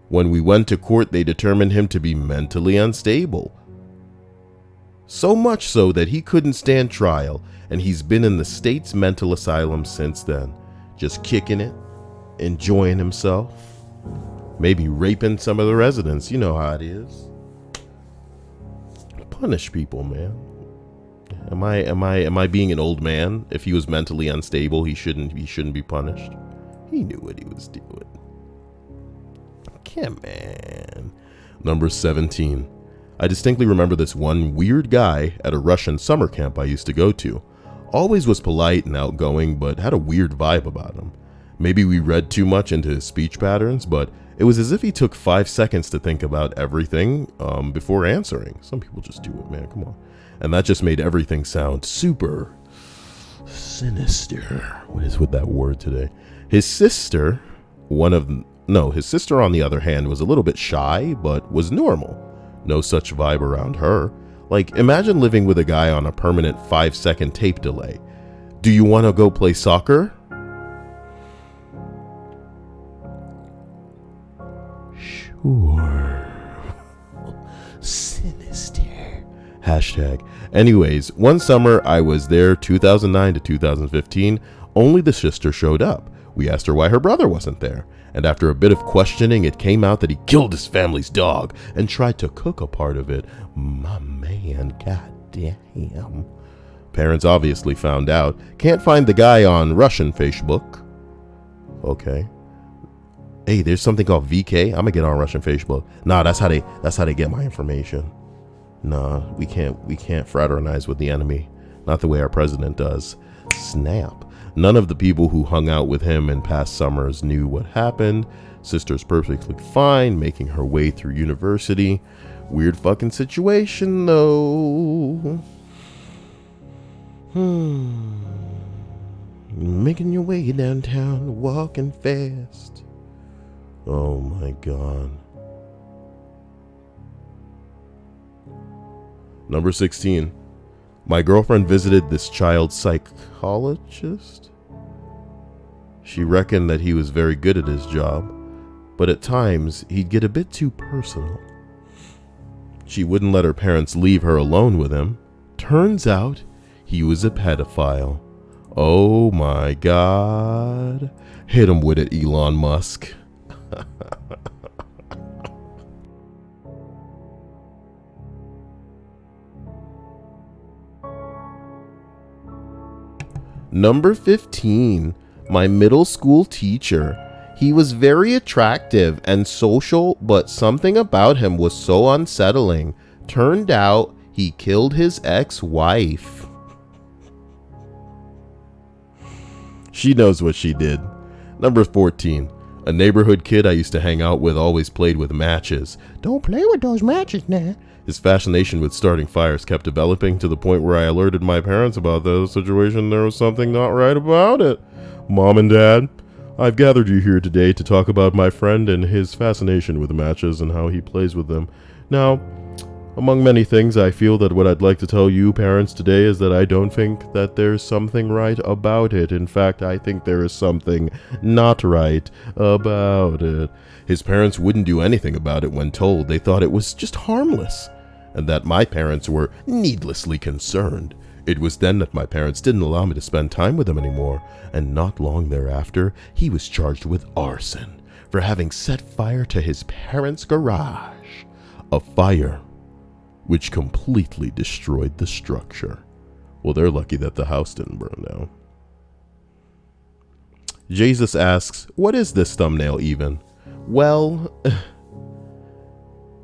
When we went to court, they determined him to be mentally unstable. So much so that he couldn't stand trial, and he's been in the state's mental asylum since then, just kicking it, enjoying himself, maybe raping some of the residents. You know how it is. Punish people, man. Am I being an old man? If he was mentally unstable, he shouldn't be punished. He knew what he was doing. Come on. Number 17. I distinctly remember this one weird guy at a Russian summer camp I used to go to. Always was polite and outgoing, but had a weird vibe about him. Maybe we read too much into his speech patterns, but it was as if he took 5 seconds to think about everything before answering. Some people just do it, man, come on. And that just made everything sound super sinister. What is with that word today? His sister, his sister on the other hand was a little bit shy, but was normal. No such vibe around her. Like, imagine living with a guy on a permanent 5-second tape delay. Do you want to go play soccer? Sure. Sinister. Hashtag. Anyways, one summer I was there 2009 to 2015. Only the sister showed up. We asked her why her brother wasn't there. And after a bit of questioning, it came out that he killed his family's dog and tried to cook a part of it. My man, goddamn. Parents obviously found out. Can't find the guy on Russian Facebook. Okay. Hey, there's something called VK. I'm gonna get on Russian Facebook. Nah, that's how they get my information. Nah, we can't fraternize with the enemy. Not the way our president does. Snap. None of the people who hung out with him in past summers knew what happened. Sister's perfectly fine, making her way through university. Weird fucking situation, though. Making your way downtown, walking fast. Oh my God. Number 16. My girlfriend visited this child psychologist. She reckoned that he was very good at his job, but at times he'd get a bit too personal. She wouldn't let her parents leave her alone with him. Turns out he was a pedophile. Oh my God. Hit him with it, Elon Musk. Number 15, my middle school teacher. He was very attractive and social, but something about him was so unsettling. Turned out he killed his ex-wife. She knows what she did. Number 14, A neighborhood kid I used to hang out with always played with matches. Don't play with those matches now. His fascination with starting fires kept developing to the point where I alerted my parents about the situation. There was something not right about it. Mom and Dad, I've gathered you here today to talk about my friend and his fascination with matches and how he plays with them. Now, among many things, I feel that what I'd like to tell you parents today is that I don't think that there's something right about it. In fact, I think there is something not right about it. His parents wouldn't do anything about it when told. They thought it was just harmless, and that my parents were needlessly concerned. It was then that my parents didn't allow me to spend time with him anymore, and not long thereafter, he was charged with arson for having set fire to his parents' garage. A fire which completely destroyed the structure. Well, they're lucky that the house didn't burn down. Jesus asks, what is this thumbnail even? Well,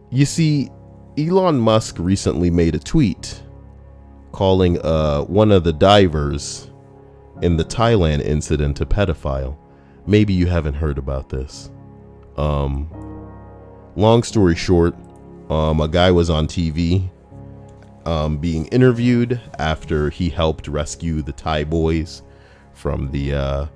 you see, Elon Musk recently made a tweet calling one of the divers in the Thailand incident a pedophile. Maybe you haven't heard about this. Long story short, a guy was on TV being interviewed after he helped rescue the Thai boys from the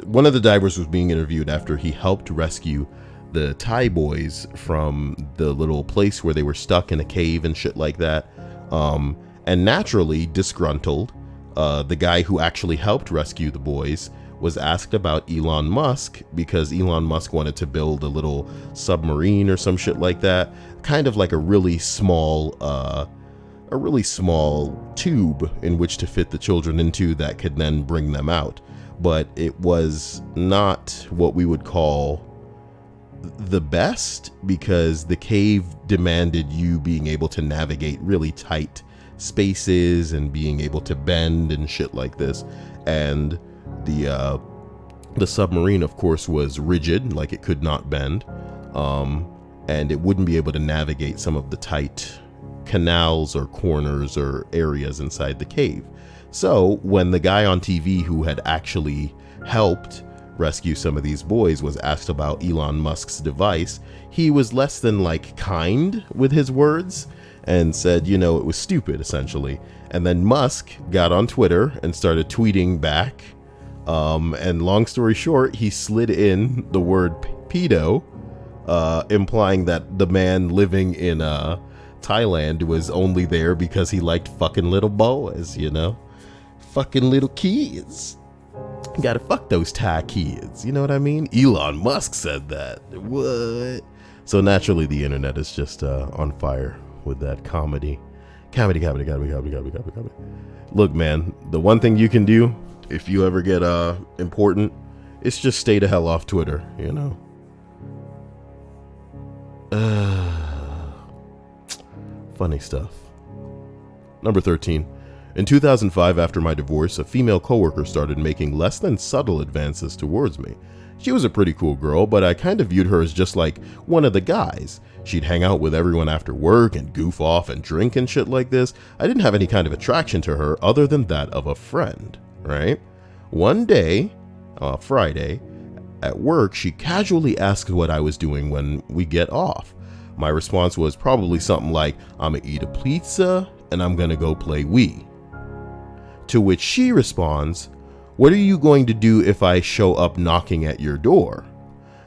one of the divers was being interviewed after he helped rescue the Thai boys from the little place where they were stuck in a cave and shit like that. And naturally disgruntled, the guy who actually helped rescue the boys was asked about Elon Musk because Elon Musk wanted to build a little submarine or some shit like that, kind of like a really small tube in which to fit the children into that could then bring them out. But it was not what we would call the best, because the cave demanded you being able to navigate really tight spaces and being able to bend and shit like this. And the submarine, of course, was rigid, like it could not bend, and it wouldn't be able to navigate some of the tight canals or corners or areas inside the cave. So when the guy on TV who had actually helped rescue some of these boys was asked about Elon Musk's device, he was less than kind with his words and said, it was stupid, essentially. And then Musk got on Twitter and started tweeting back. And long story short, he slid in the word pedo, implying that the man living in Thailand was only there because he liked fucking little boys, fucking little kids. You gotta fuck those Thai kids, you know what I mean? Elon Musk said that. What? So naturally the internet is just on fire with that comedy. Comedy. Look, man, the one thing you can do if you ever get important, it's just stay the hell off Twitter, Funny stuff. Number 13. In 2005, after my divorce, a female coworker started making less than subtle advances towards me. She was a pretty cool girl, but I kind of viewed her as just like one of the guys. She'd hang out with everyone after work and goof off and drink and shit like this. I didn't have any kind of attraction to her other than that of a friend, right? One day, Friday, at work, she casually asked what I was doing when we get off. My response was probably something like, I'm gonna eat a pizza and I'm gonna go play Wii. To which she responds, what are you going to do if I show up knocking at your door?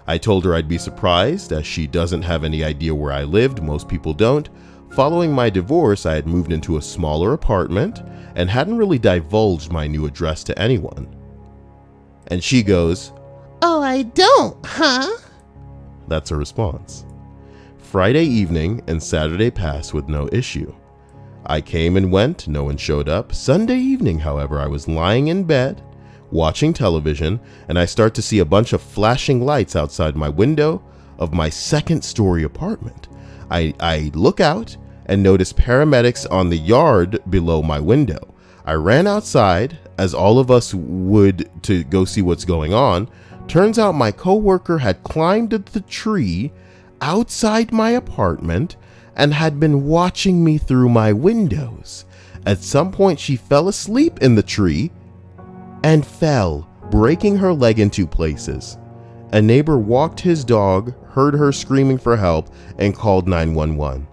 I told her I'd be surprised, as she doesn't have any idea where I lived. Most people don't. Following my divorce, I had moved into a smaller apartment and hadn't really divulged my new address to anyone. And she goes, Oh, I don't, huh? That's her response. Friday evening and Saturday passed with no issue. I came and went, no one showed up. Sunday evening, however, I was lying in bed, watching television, and I start to see a bunch of flashing lights outside my window of my second-story apartment. I look out and notice paramedics on the yard below my window. I ran outside, as all of us would, to go see what's going on. Turns out my coworker had climbed the tree outside my apartment and had been watching me through my windows. At some point, she fell asleep in the tree and fell, breaking her leg in 2 places. A neighbor walked his dog, heard her screaming for help, and called 911.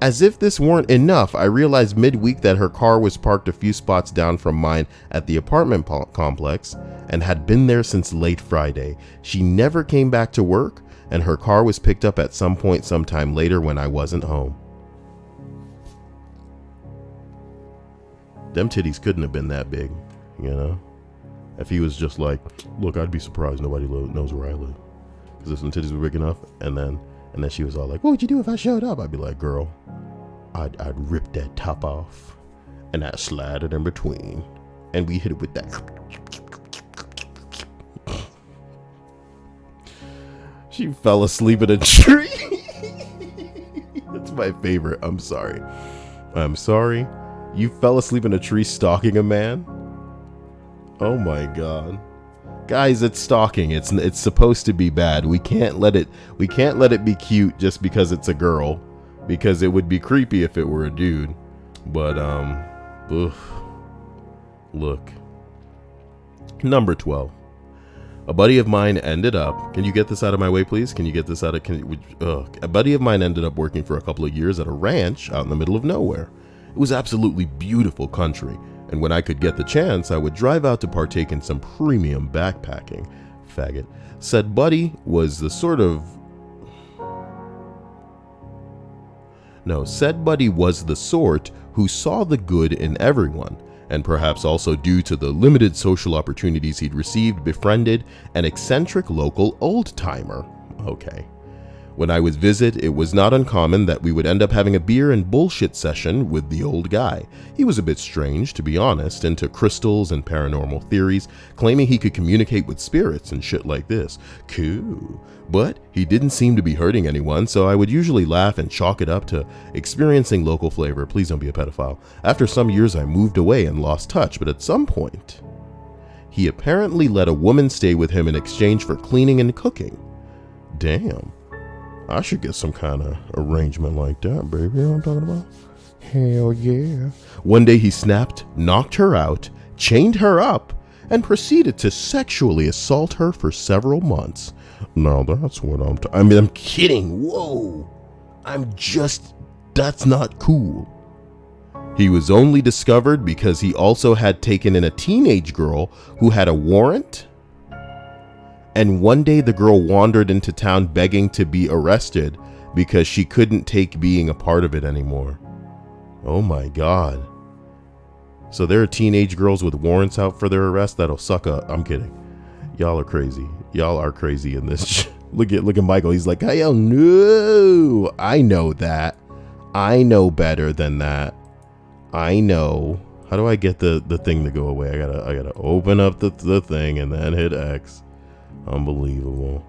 As if this weren't enough, I realized midweek that her car was parked a few spots down from mine at the apartment complex and had been there since late Friday. She never came back to work, and her car was picked up at some point sometime later when I wasn't home. Them titties couldn't have been that big, you know? If he was just like, look, I'd be surprised nobody knows where I live. Because if some titties were big enough, and then she was all like, what would you do if I showed up? I'd be like, girl, I'd rip that top off, and I'd slide it in between, and we hit it with that. She fell asleep in a tree. That's my favorite. I'm sorry. You fell asleep in a tree stalking a man? Oh my God. Guys, it's stalking. It's supposed to be bad. We can't let it be cute just because it's a girl, because it would be creepy if it were a dude. But look. Number 12. A buddy of mine ended up, can you get this out of my way, please? Can you get this out of, a buddy of mine ended up working for a couple of years at a ranch out in the middle of nowhere. It was absolutely beautiful country, and when I could get the chance, I would drive out to partake in some premium backpacking. Faggot. Said buddy was the sort of... No, said buddy was the sort who saw the good in everyone, and perhaps also due to the limited social opportunities he'd received, befriended an eccentric local old-timer. Okay. When I would visit, it was not uncommon that we would end up having a beer and bullshit session with the old guy. He was a bit strange, to be honest, into crystals and paranormal theories, claiming he could communicate with spirits and shit like this. Cool. But he didn't seem to be hurting anyone, so I would usually laugh and chalk it up to experiencing local flavor. Please don't be a pedophile. After some years, I moved away and lost touch, but at some point, he apparently let a woman stay with him in exchange for cleaning and cooking. Damn. I should get some kind of arrangement like that, baby. You know what I'm talking about? Hell yeah. One day he snapped, knocked her out, chained her up, and proceeded to sexually assault her for several months. No, that's what I'm kidding. Whoa. That's not cool. He was only discovered because he also had taken in a teenage girl who had a warrant. And one day the girl wandered into town begging to be arrested because she couldn't take being a part of it anymore. Oh my God. So there are teenage girls with warrants out for their arrest that'll suck up. I'm kidding. Y'all are crazy. Y'all are crazy in this. Look at Michael. He's like, hell no. I know that. I know better than that. I know. How do I get the thing to go away? I gotta open up the thing and then hit X. Unbelievable.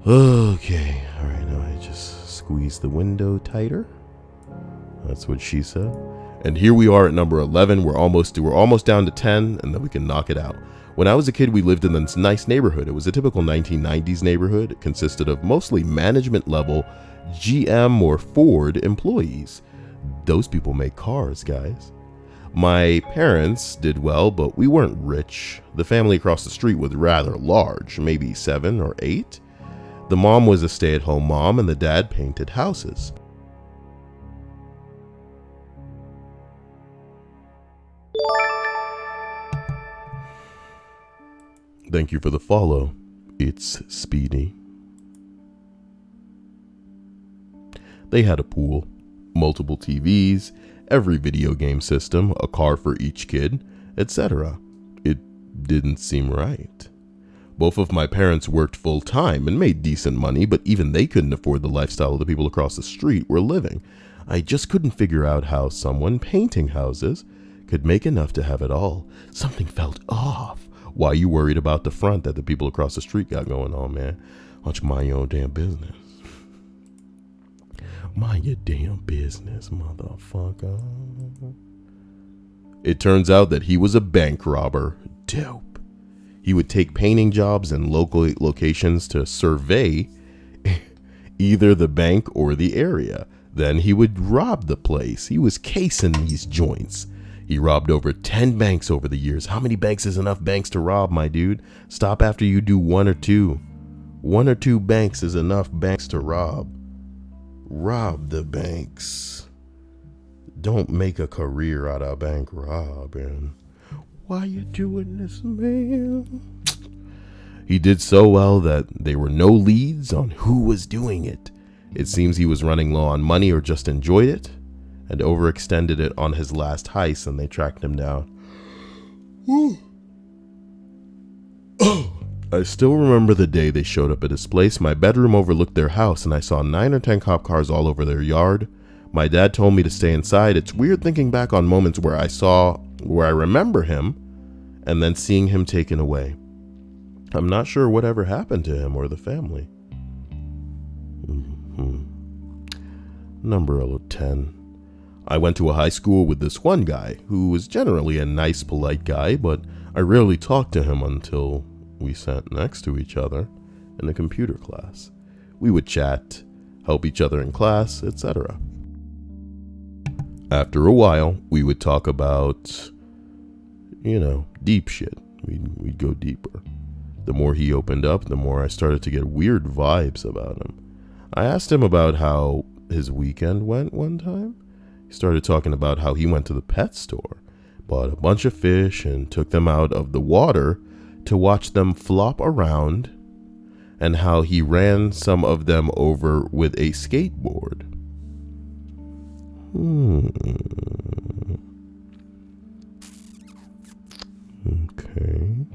Okay, all right, now I just squeeze the window tighter. That's what she said. And here we are at number 11. We're almost down to 10, and then we can knock it out. When I was a kid, we lived in this nice neighborhood. It was a typical 1990s neighborhood. It consisted of mostly management level GM or Ford employees. Those people make cars, guys. My parents did well, but we weren't rich. The family across the street was rather large, maybe 7 or 8. The mom was a stay-at-home mom, and the dad painted houses. Thank you for the follow. It's Speedy. They had a pool, multiple TVs, every video game system, a car for each kid, etc. It didn't seem right. Both of my parents worked full-time and made decent money, but even they couldn't afford the lifestyle of the people across the street were living. I just couldn't figure out how someone painting houses could make enough to have it all. Something felt off. Why are you worried about the front that the people across the street got going on, man? Why don't you mind your own damn business? Mind your damn business, motherfucker. It turns out that he was a bank robber. Dope. He would take painting jobs in local locations to survey either the bank or the area. Then he would rob the place. He was casing these joints. He robbed over 10 banks over the years. How many banks is enough banks to rob, my dude? Stop after you do one or two. 1 or 2 banks is enough banks to rob. Rob the banks. Don't make a career out of bank robbing. Why you doing this, man? He did so well that there were no leads on who was doing it. It seems he was running low on money or just enjoyed it and overextended it on his last heist, and they tracked him down. I still remember the day they showed up at his place. My bedroom overlooked their house, and I saw 9 or 10 cop cars all over their yard. My dad told me to stay inside. It's weird thinking back on moments where I remember him and then seeing him taken away. I'm not sure whatever happened to him or the family. Number 10. I went to a high school with this one guy who was generally a nice, polite guy, but I rarely talked to him until we sat next to each other in a computer class. We would chat, help each other in class, etc. After a while, we would talk about, deep shit. We'd go deeper. The more he opened up, the more I started to get weird vibes about him. I asked him about how his weekend went one time. He started talking about how he went to the pet store, bought a bunch of fish, and took them out of the water to watch them flop around, and how he ran some of them over with a skateboard. Okay.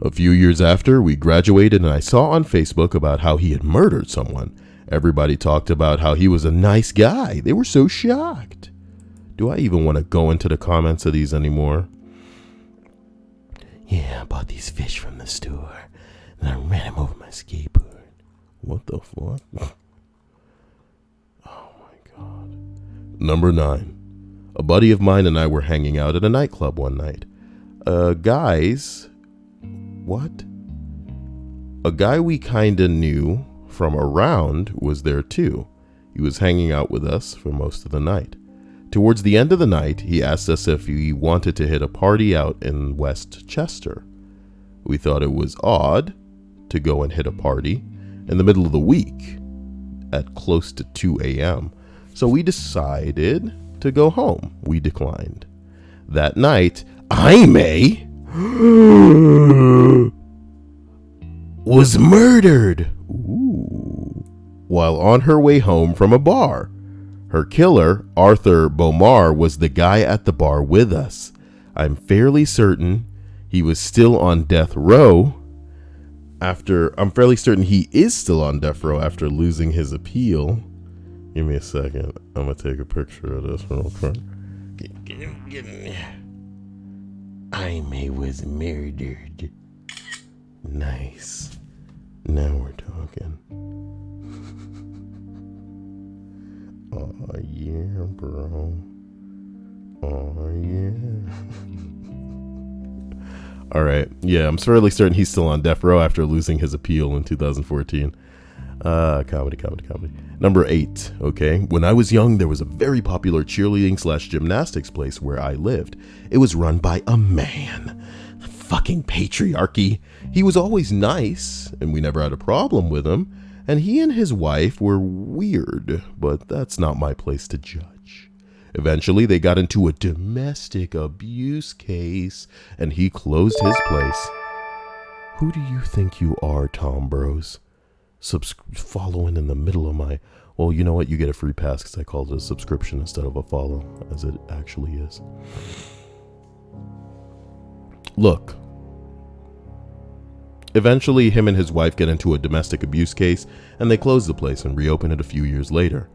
A few years after, we graduated, and I saw on Facebook about how he had murdered someone. Everybody talked about how he was a nice guy. They were so shocked. Do I even want to go into the comments of these anymore? Yeah, I bought these fish from the store, and I ran him over my skateboard. What the fuck? Oh my god. Number 9. A buddy of mine and I were hanging out at a nightclub one night. A guy we kinda knew from around was there too. He was hanging out with us for most of the night. Towards the end of the night, he asked us if we wanted to hit a party out in West Chester. We thought it was odd to go and hit a party in the middle of the week at close to 2 a.m. So we decided to go home. We declined. That night, Aimee was murdered. Ooh. While on her way home from a bar. Her killer, Arthur Bomar, was the guy at the bar with us. I'm fairly certain he was still on death row I'm fairly certain he is still on death row after losing his appeal. Give me a second. I'm going to take a picture of this real quick. Aimee was murdered. Nice. Now we're talking. Oh yeah, bro. Oh yeah. All right. Yeah, I'm fairly certain he's still on death row after losing his appeal in 2014. Comedy. Number 8. Okay. When I was young, there was a very popular cheerleading/gymnastics place where I lived. It was run by a man. Fucking patriarchy. He was always nice, and we never had a problem with him. And he and his wife were weird, but that's not my place to judge. Eventually, they got into a domestic abuse case, and he closed his place. Who do you think you are, Tom Bros? Following in the middle of my... Well, you know what? You get a free pass because I called it a subscription instead of a follow, as it actually is. Look. Eventually, him and his wife get into a domestic abuse case, and they close the place and reopen it a few years later.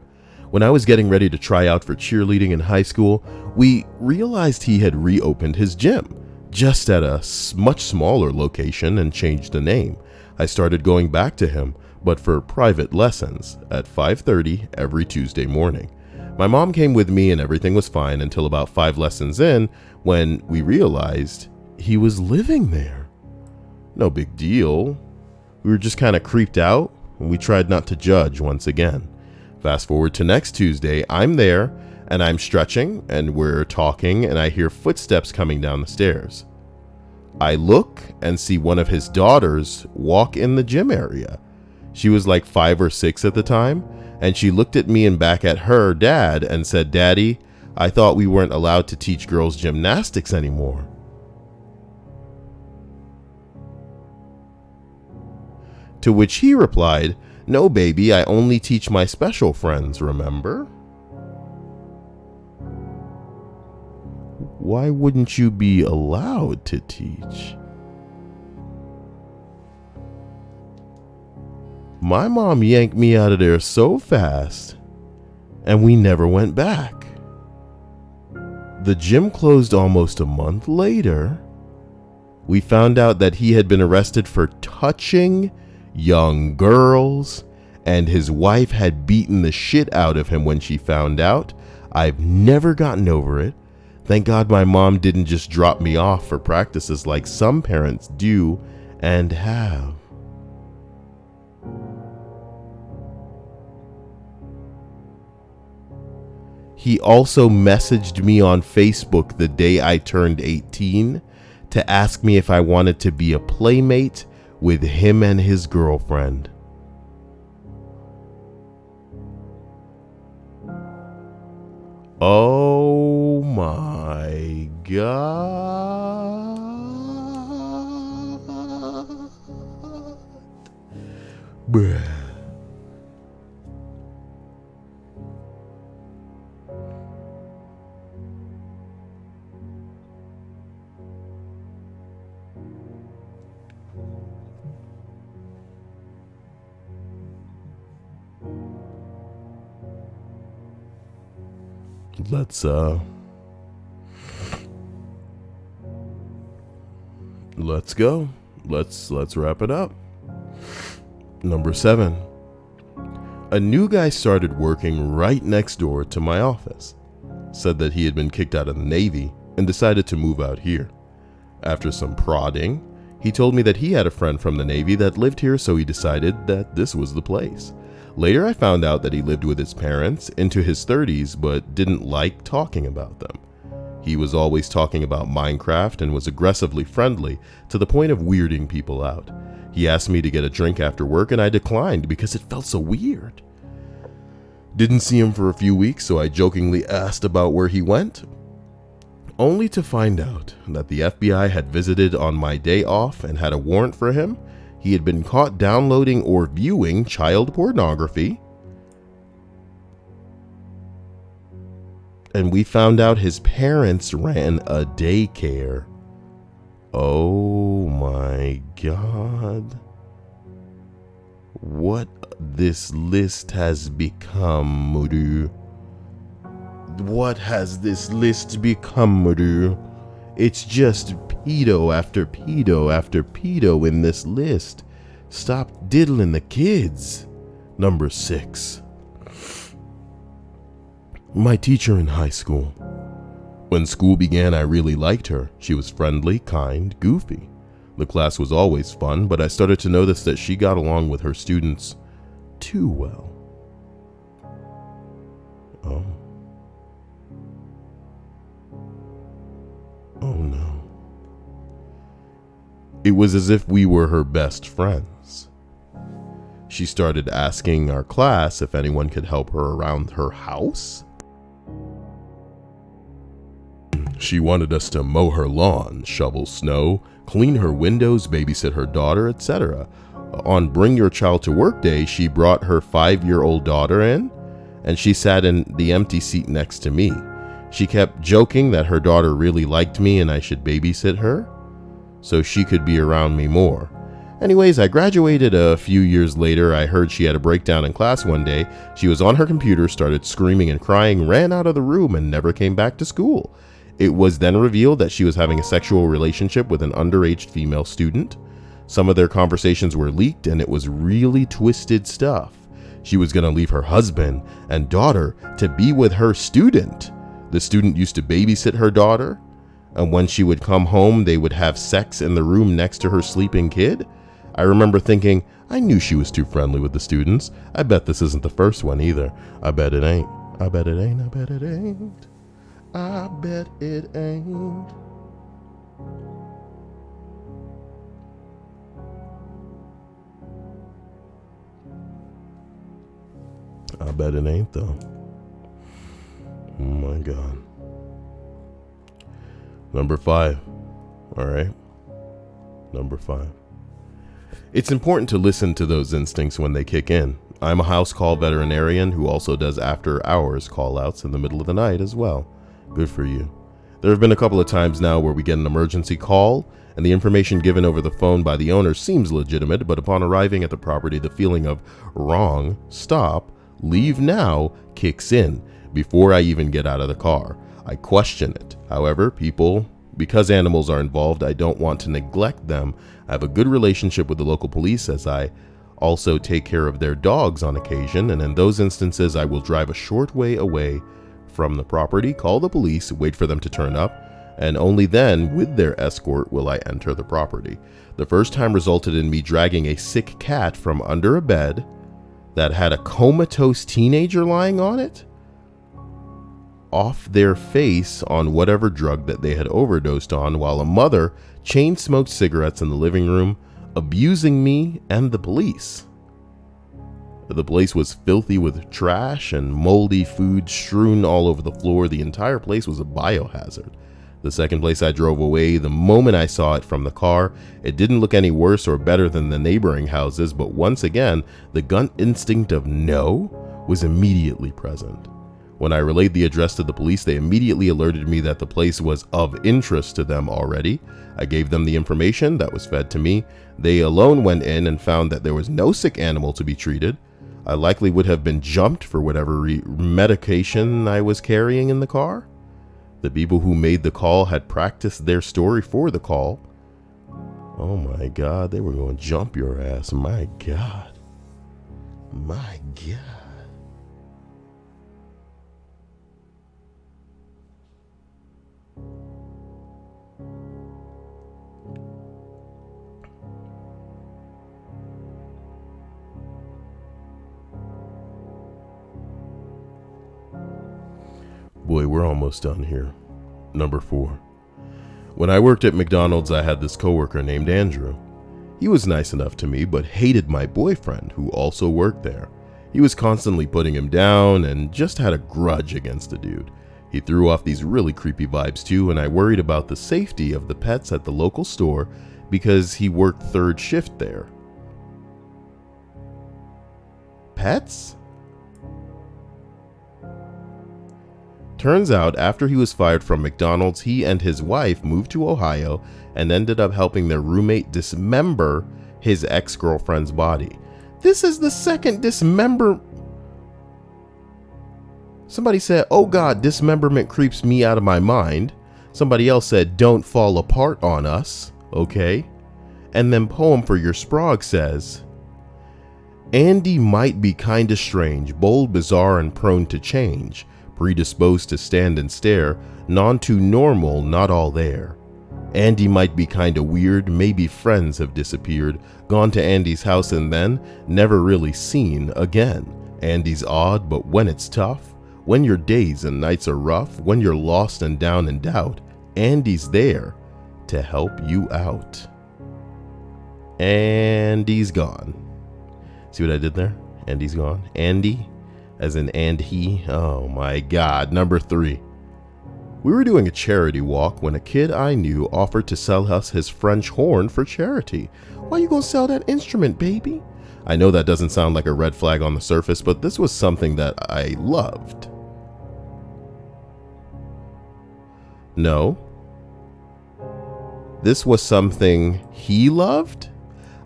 When I was getting ready to try out for cheerleading in high school, we realized he had reopened his gym, just at a much smaller location, and changed the name. I started going back to him, but for private lessons, at 5:30 every Tuesday morning. My mom came with me and everything was fine until about 5 lessons in, when we realized he was living there. No big deal. We were just kind of creeped out, and we tried not to judge once again. Fast forward to next Tuesday, I'm there, and I'm stretching and we're talking and I hear footsteps coming down the stairs. I look and see one of his daughters walk in the gym area. She was like 5 or 6 at the time, and she looked at me and back at her dad and said, "Daddy, I thought we weren't allowed to teach girls gymnastics anymore." To which he replied, "No, baby, I only teach my special friends, remember?" Why wouldn't you be allowed to teach? My mom yanked me out of there so fast, and we never went back. The gym closed almost a month later. We found out that he had been arrested for touching young girls, and his wife had beaten the shit out of him when she found out. I've never gotten over it. Thank God my mom didn't just drop me off for practices like some parents do and have. He also messaged me on Facebook the day I turned 18 to ask me if I wanted to be a playmate with him and his girlfriend. Oh my God. Bruh. Let's go. Let's wrap it up. Number 7. A new guy started working right next door to my office. Said that he had been kicked out of the Navy and decided to move out here. After some prodding, he told me that he had a friend from the Navy that lived here, so he decided that this was the place. Later, I found out that he lived with his parents into his 30s, but didn't like talking about them. He was always talking about Minecraft and was aggressively friendly to the point of weirding people out. He asked me to get a drink after work and I declined because it felt so weird. Didn't see him for a few weeks, so I jokingly asked about where he went, only to find out that the FBI had visited on my day off and had a warrant for him. He had been caught downloading or viewing child pornography. And we found out his parents ran a daycare. Oh my God. What this list has become, Mudu. What has this list become, Mudu? It's just pedo after pedo after pedo in this list. Stop diddling the kids. Number 6. My teacher in high school. When school began, I really liked her. She was friendly, kind, goofy. The class was always fun, but I started to notice that she got along with her students too well. Oh no. It was as if we were her best friends. She started asking our class if anyone could help her around her house. She wanted us to mow her lawn, shovel snow, clean her windows, babysit her daughter, etc. On Bring Your Child to Work Day, she brought her 5-year-old daughter in, and she sat in the empty seat next to me. She kept joking that her daughter really liked me and I should babysit her, so she could be around me more. Anyways, I graduated a few years later. I heard she had a breakdown in class one day. She was on her computer, started screaming and crying, ran out of the room, and never came back to school. It was then revealed that she was having a sexual relationship with an underage female student. Some of their conversations were leaked, and it was really twisted stuff. She was going to leave her husband and daughter to be with her student. The student used to babysit her daughter, and when she would come home, they would have sex in the room next to her sleeping kid. I remember thinking, I knew she was too friendly with the students. I bet this isn't the first one either. I bet it ain't. I bet it ain't, I bet it ain't. I bet it ain't. I bet it ain't, though. Oh my God. Number 5. All right. Number 5. It's important to listen to those instincts when they kick in. I'm a house call veterinarian who also does after hours call outs in the middle of the night as well. Good for you. There have been a couple of times now where we get an emergency call and the information given over the phone by the owner seems legitimate, but upon arriving at the property, the feeling of wrong, stop, leave now kicks in before I even get out of the car. I question it. However, because animals are involved, I don't want to neglect them. I have a good relationship with the local police as I also take care of their dogs on occasion, and in those instances I will drive a short way away from the property, call the police, wait for them to turn up, and only then, with their escort, will I enter the property. The first time resulted in me dragging a sick cat from under a bed that had a comatose teenager lying on it, off their face on whatever drug that they had overdosed on, while a mother chain smoked cigarettes in the living room, abusing me and the police. The place was filthy with trash and moldy food strewn all over the floor. The entire place was a biohazard. The second place I drove away, the moment I saw it from the car, it didn't look any worse or better than the neighboring houses, but once again, the gut instinct of no was immediately present. When I relayed the address to the police, they immediately alerted me that the place was of interest to them already. I gave them the information that was fed to me. They alone went in and found that there was no sick animal to be treated. I likely would have been jumped for whatever medication I was carrying in the car. The people who made the call had practiced their story for the call. Oh my God, they were going to jump your ass. My God. My God. Boy, we're almost done here. Number 4. When I worked at McDonald's, I had this coworker named Andrew. He was nice enough to me, but hated my boyfriend, who also worked there. He was constantly putting him down and just had a grudge against the dude. He threw off these really creepy vibes too, and I worried about the safety of the pets at the local store because he worked third shift there. Pets? Turns out, after he was fired from McDonald's, he and his wife moved to Ohio and ended up helping their roommate dismember his ex-girlfriend's body. This is the second dismember. Somebody said, "Oh God, dismemberment creeps me out of my mind." Somebody else said, "Don't fall apart on us." Okay. And then Poem for Your Sprog says, Andy might be kinda strange, bold, bizarre, and prone to change. Predisposed to stand and stare, none too normal, not all there. Andy might be kinda weird, maybe friends have disappeared, gone to Andy's house and then never really seen again. Andy's odd, but when it's tough, when your days and nights are rough, when you're lost and down in doubt, Andy's there to help you out. Andy's gone. See what I did there? Andy's gone. Andy? As in and he. Oh my God. Number 3. We were doing a charity walk when a kid I knew offered to sell us his French horn for charity. Why you gonna sell that instrument, baby? I know that doesn't sound like a red flag on the surface, but this was something that I loved. No. This was something he loved?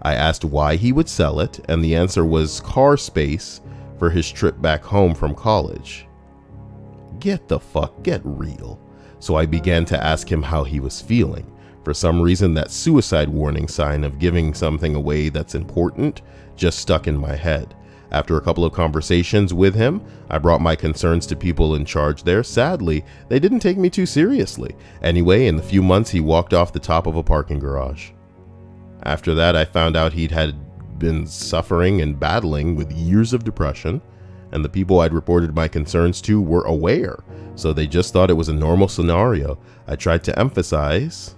I asked why he would sell it, and the answer was car space for his trip back home from college. Get real. So I began to ask him how he was feeling. For some reason, that suicide warning sign of giving something away that's important just stuck in my head. After a couple of conversations with him, I brought my concerns to people in charge there. Sadly, they didn't take me too seriously. Anyway, in the few months, he walked off the top of a parking garage. After that, I found out he'd had been suffering and battling with years of depression, and the people I'd reported my concerns to were aware, so they just thought it was a normal scenario. I tried to emphasize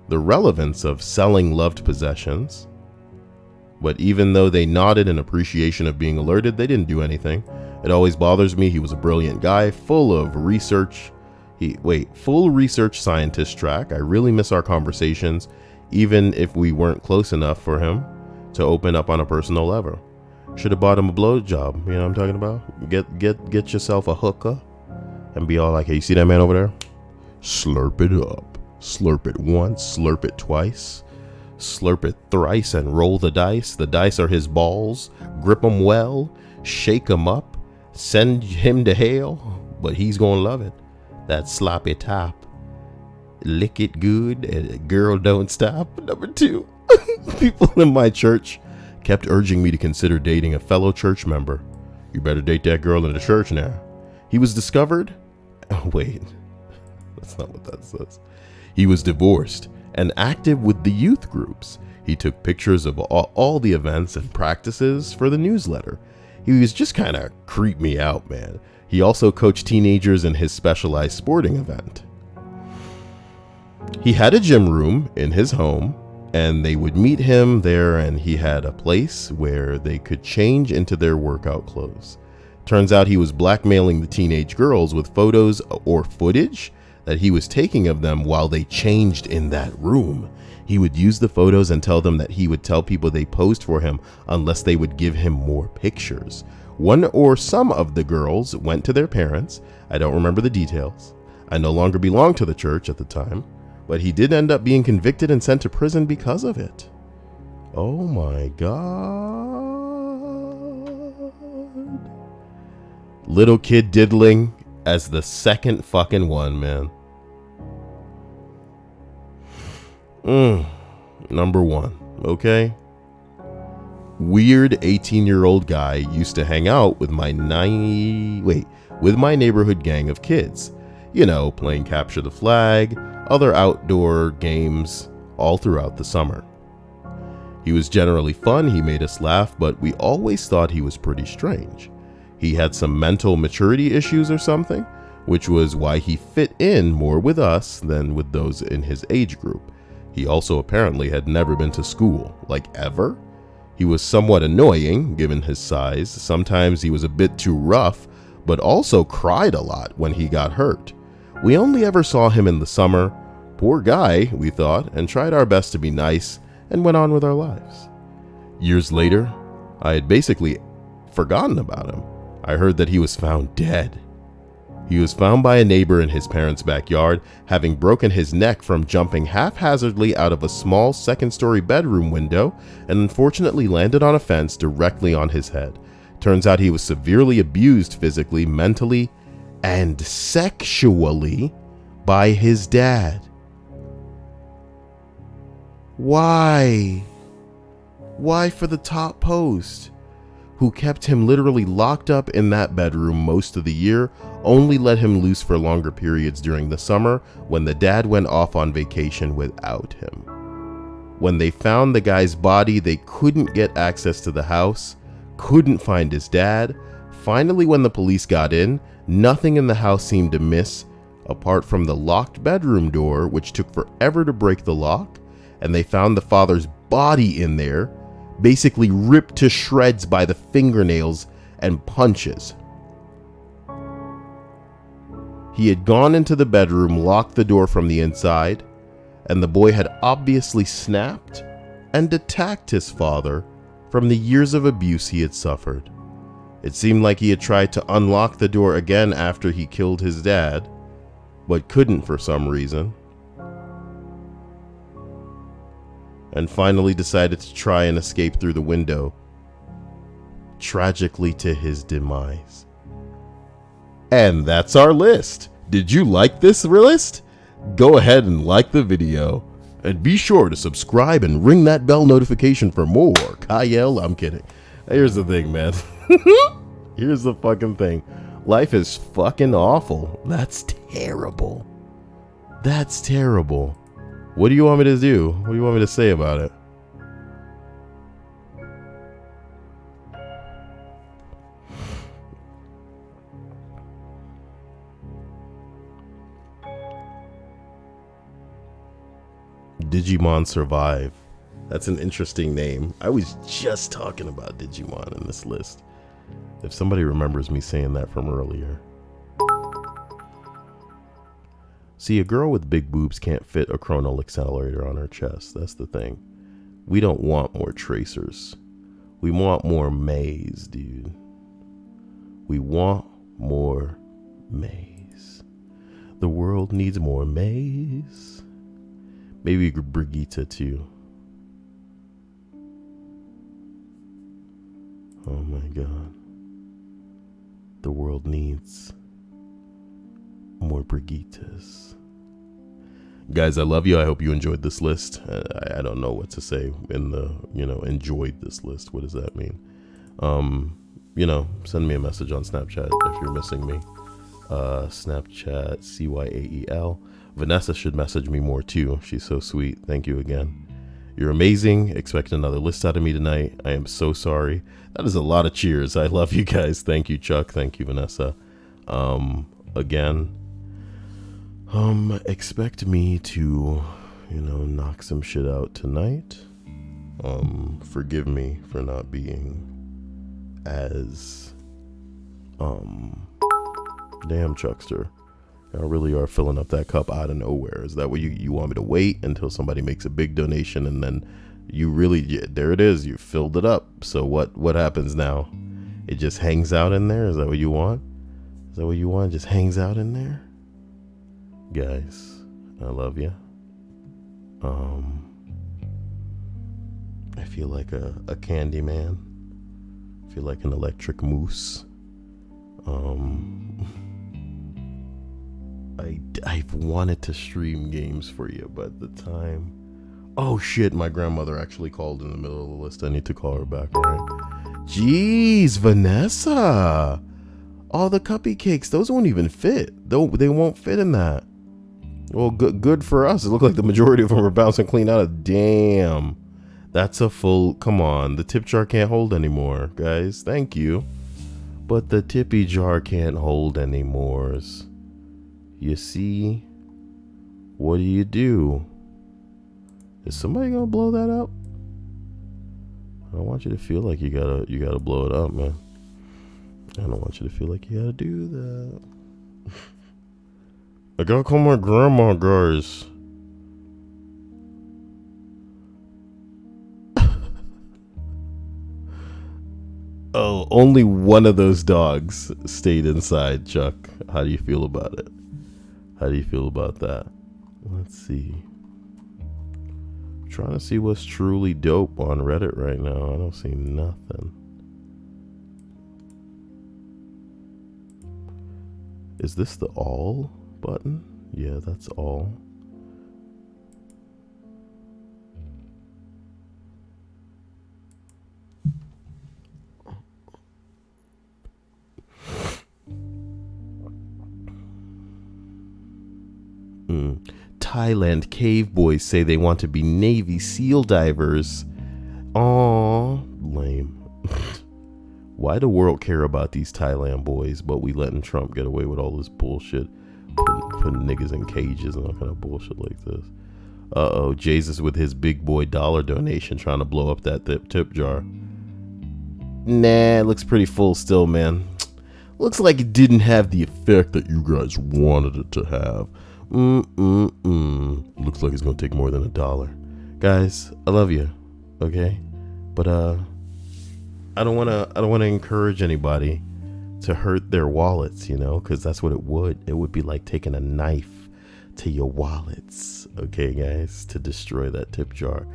the relevance of selling loved possessions, but even though they nodded in appreciation of being alerted, they didn't do anything. It always bothers me. He was a brilliant guy, full research scientist track. I really miss our conversations, even if we weren't close enough for him to open up on a personal level. Should have bought him a blowjob. You know what I'm talking about? Get yourself a hooker and be all like, hey, you see that man over there? Slurp it up. Slurp it once, slurp it twice, slurp it thrice, and roll the dice. The dice are his balls. Grip them well, shake him up, send him to hell, but he's gonna love it. That sloppy top. Lick it good, and girl don't stop. Number 2, people in my church kept urging me to consider dating a fellow church member. You better date that girl in the church now. He was discovered. Oh, wait, that's not what that says. He was divorced and active with the youth groups. He took pictures of all the events and practices for the newsletter. He was just kind of creep me out, man. He also coached teenagers in his specialized sporting event. He had a gym room in his home, and they would meet him there, and he had a place where they could change into their workout clothes. Turns out he was blackmailing the teenage girls with photos or footage that he was taking of them while they changed in that room. He would use the photos and tell them that he would tell people they posed for him unless they would give him more pictures. One or some of the girls went to their parents. I don't remember the details. I no longer belonged to the church at the time, but he did end up being convicted and sent to prison because of it. Oh my God. Little kid diddling as the second fucking one, man. Number 1, okay? Weird 18-year-old guy used to hang out with my neighborhood gang of kids. You know, playing capture the flag, other outdoor games all throughout the summer. He was generally fun, he made us laugh, but we always thought he was pretty strange. He had some mental maturity issues or something, which was why he fit in more with us than with those in his age group. He also apparently had never been to school, like ever. He was somewhat annoying given his size. Sometimes he was a bit too rough, but also cried a lot when he got hurt. We only ever saw him in the summer. Poor guy, we thought, and tried our best to be nice and went on with our lives. Years later, I had basically forgotten about him. I heard that he was found dead. He was found by a neighbor in his parents' backyard, having broken his neck from jumping haphazardly out of a small second-story bedroom window and unfortunately landed on a fence directly on his head. Turns out he was severely abused physically, mentally, and sexually by his dad. Why? Why for the top post? Who kept him literally locked up in that bedroom most of the year, only let him loose for longer periods during the summer when the dad went off on vacation without him. When they found the guy's body, they couldn't get access to the house, couldn't find his dad. Finally, when the police got in, nothing in the house seemed amiss apart from the locked bedroom door, which took forever to break the lock, and they found the father's body in there, basically ripped to shreds by the fingernails and punches. He had gone into the bedroom, locked the door from the inside, and the boy had obviously snapped and attacked his father from the years of abuse he had suffered. It seemed like he had tried to unlock the door again after he killed his dad, but couldn't for some reason, and finally decided to try and escape through the window, tragically to his demise. And that's our list. Did you like this list? Go ahead and like the video, and be sure to subscribe and ring that bell notification for more. Kyle, I'm kidding. Here's the thing, man. Here's the fucking thing. Life is fucking awful. That's terrible. That's terrible. What do you want me to do? What do you want me to say about it? Digimon Survive. That's an interesting name. I was just talking about Digimon in this list. If somebody remembers me saying that from earlier. See, a girl with big boobs can't fit a chronal accelerator on her chest. That's the thing. We don't want more tracers. We want more maze, dude. We want more maze. The world needs more maze. Maybe Brigitte too. Oh my god. The world needs more Brigittes. Guys, I love you. I hope you enjoyed this list. I don't know what to say in the, enjoyed this list. What does that mean? Send me a message on Snapchat if you're missing me. Snapchat, CYAEL. Vanessa should message me more too. She's so sweet. Thank you again. You're amazing. Expect another list out of me tonight. I am so sorry. That is a lot of cheers. I love you guys. Thank you, Chuck. Thank you, Vanessa. Again, expect me to, knock some shit out tonight. Forgive me for not being as, damn, Chuckster. Y'all really are filling up that cup out of nowhere. Is that what you want me to wait until somebody makes a big donation and then you really, there it is, you filled it up. So what happens now? It just hangs out in there? Is that what you want? Is that what you want? It just hangs out in there? Guys, I love you. I feel like a candy man. I feel like an electric moose. I've wanted to stream games for you, but the time... Oh shit, my grandmother actually called in the middle of the list. I need to call her back, alright? Jeez, Vanessa! All the cupcakes, those won't even fit. They won't fit in that. Well, good for us. It looked like the majority of them are bouncing clean out of... Damn. That's a full... Come on, the tip jar can't hold anymore, guys. Thank you. But the tippy jar can't hold anymore. You see? What do you do? Is somebody gonna blow that up? I don't want you to feel like you gotta blow it up, man. I don't want you to feel like you gotta do that. I gotta call my grandma, guys. Oh, only one of those dogs stayed inside, Chuck. How do you feel about it? How do you feel about that? Let's see. I'm trying to see what's truly dope on Reddit right now. I don't see nothing. Is this the all button? Yeah, that's all. Thailand cave boys say they want to be Navy SEAL divers. Aww, lame. Why the world care about these Thailand boys, but we letting Trump get away with all this bullshit, putting niggas in cages and all kind of bullshit like this. Uh-oh, Jesus with his big boy dollar donation trying to blow up that tip jar. Nah, it looks pretty full still, man. Looks like it didn't have the effect that you guys wanted it to have. Looks like it's gonna take more than $1. Guys, I love you, okay? But I don't wanna encourage anybody to hurt their wallets, because that's what it would. It would be like taking a knife to your wallets, okay, guys, to destroy that tip jar.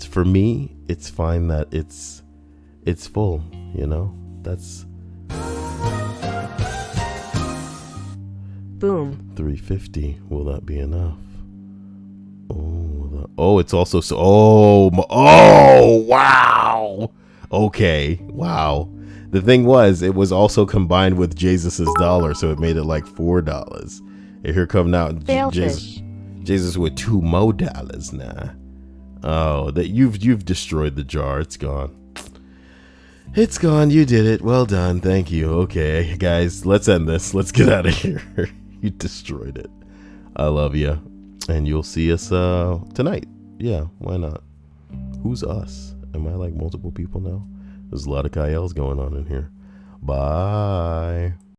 For me, it's fine that it's full, That's boom. 350. Will that be enough? Oh, it's also so. Oh, wow. Okay, wow. The thing was, it was also combined with Jesus's dollar, so it made it like $4. And here come now Jesus with $2 more now. Oh, that you've destroyed the jar. It's gone. It's gone. You did it. Well done. Thank you. Okay, guys, let's end this. Let's get out of here. You destroyed it. I love you. And you'll see us tonight. yeah, why not? Who's us? Am I like multiple people now? There's a lot of Kyles going on in here. Bye.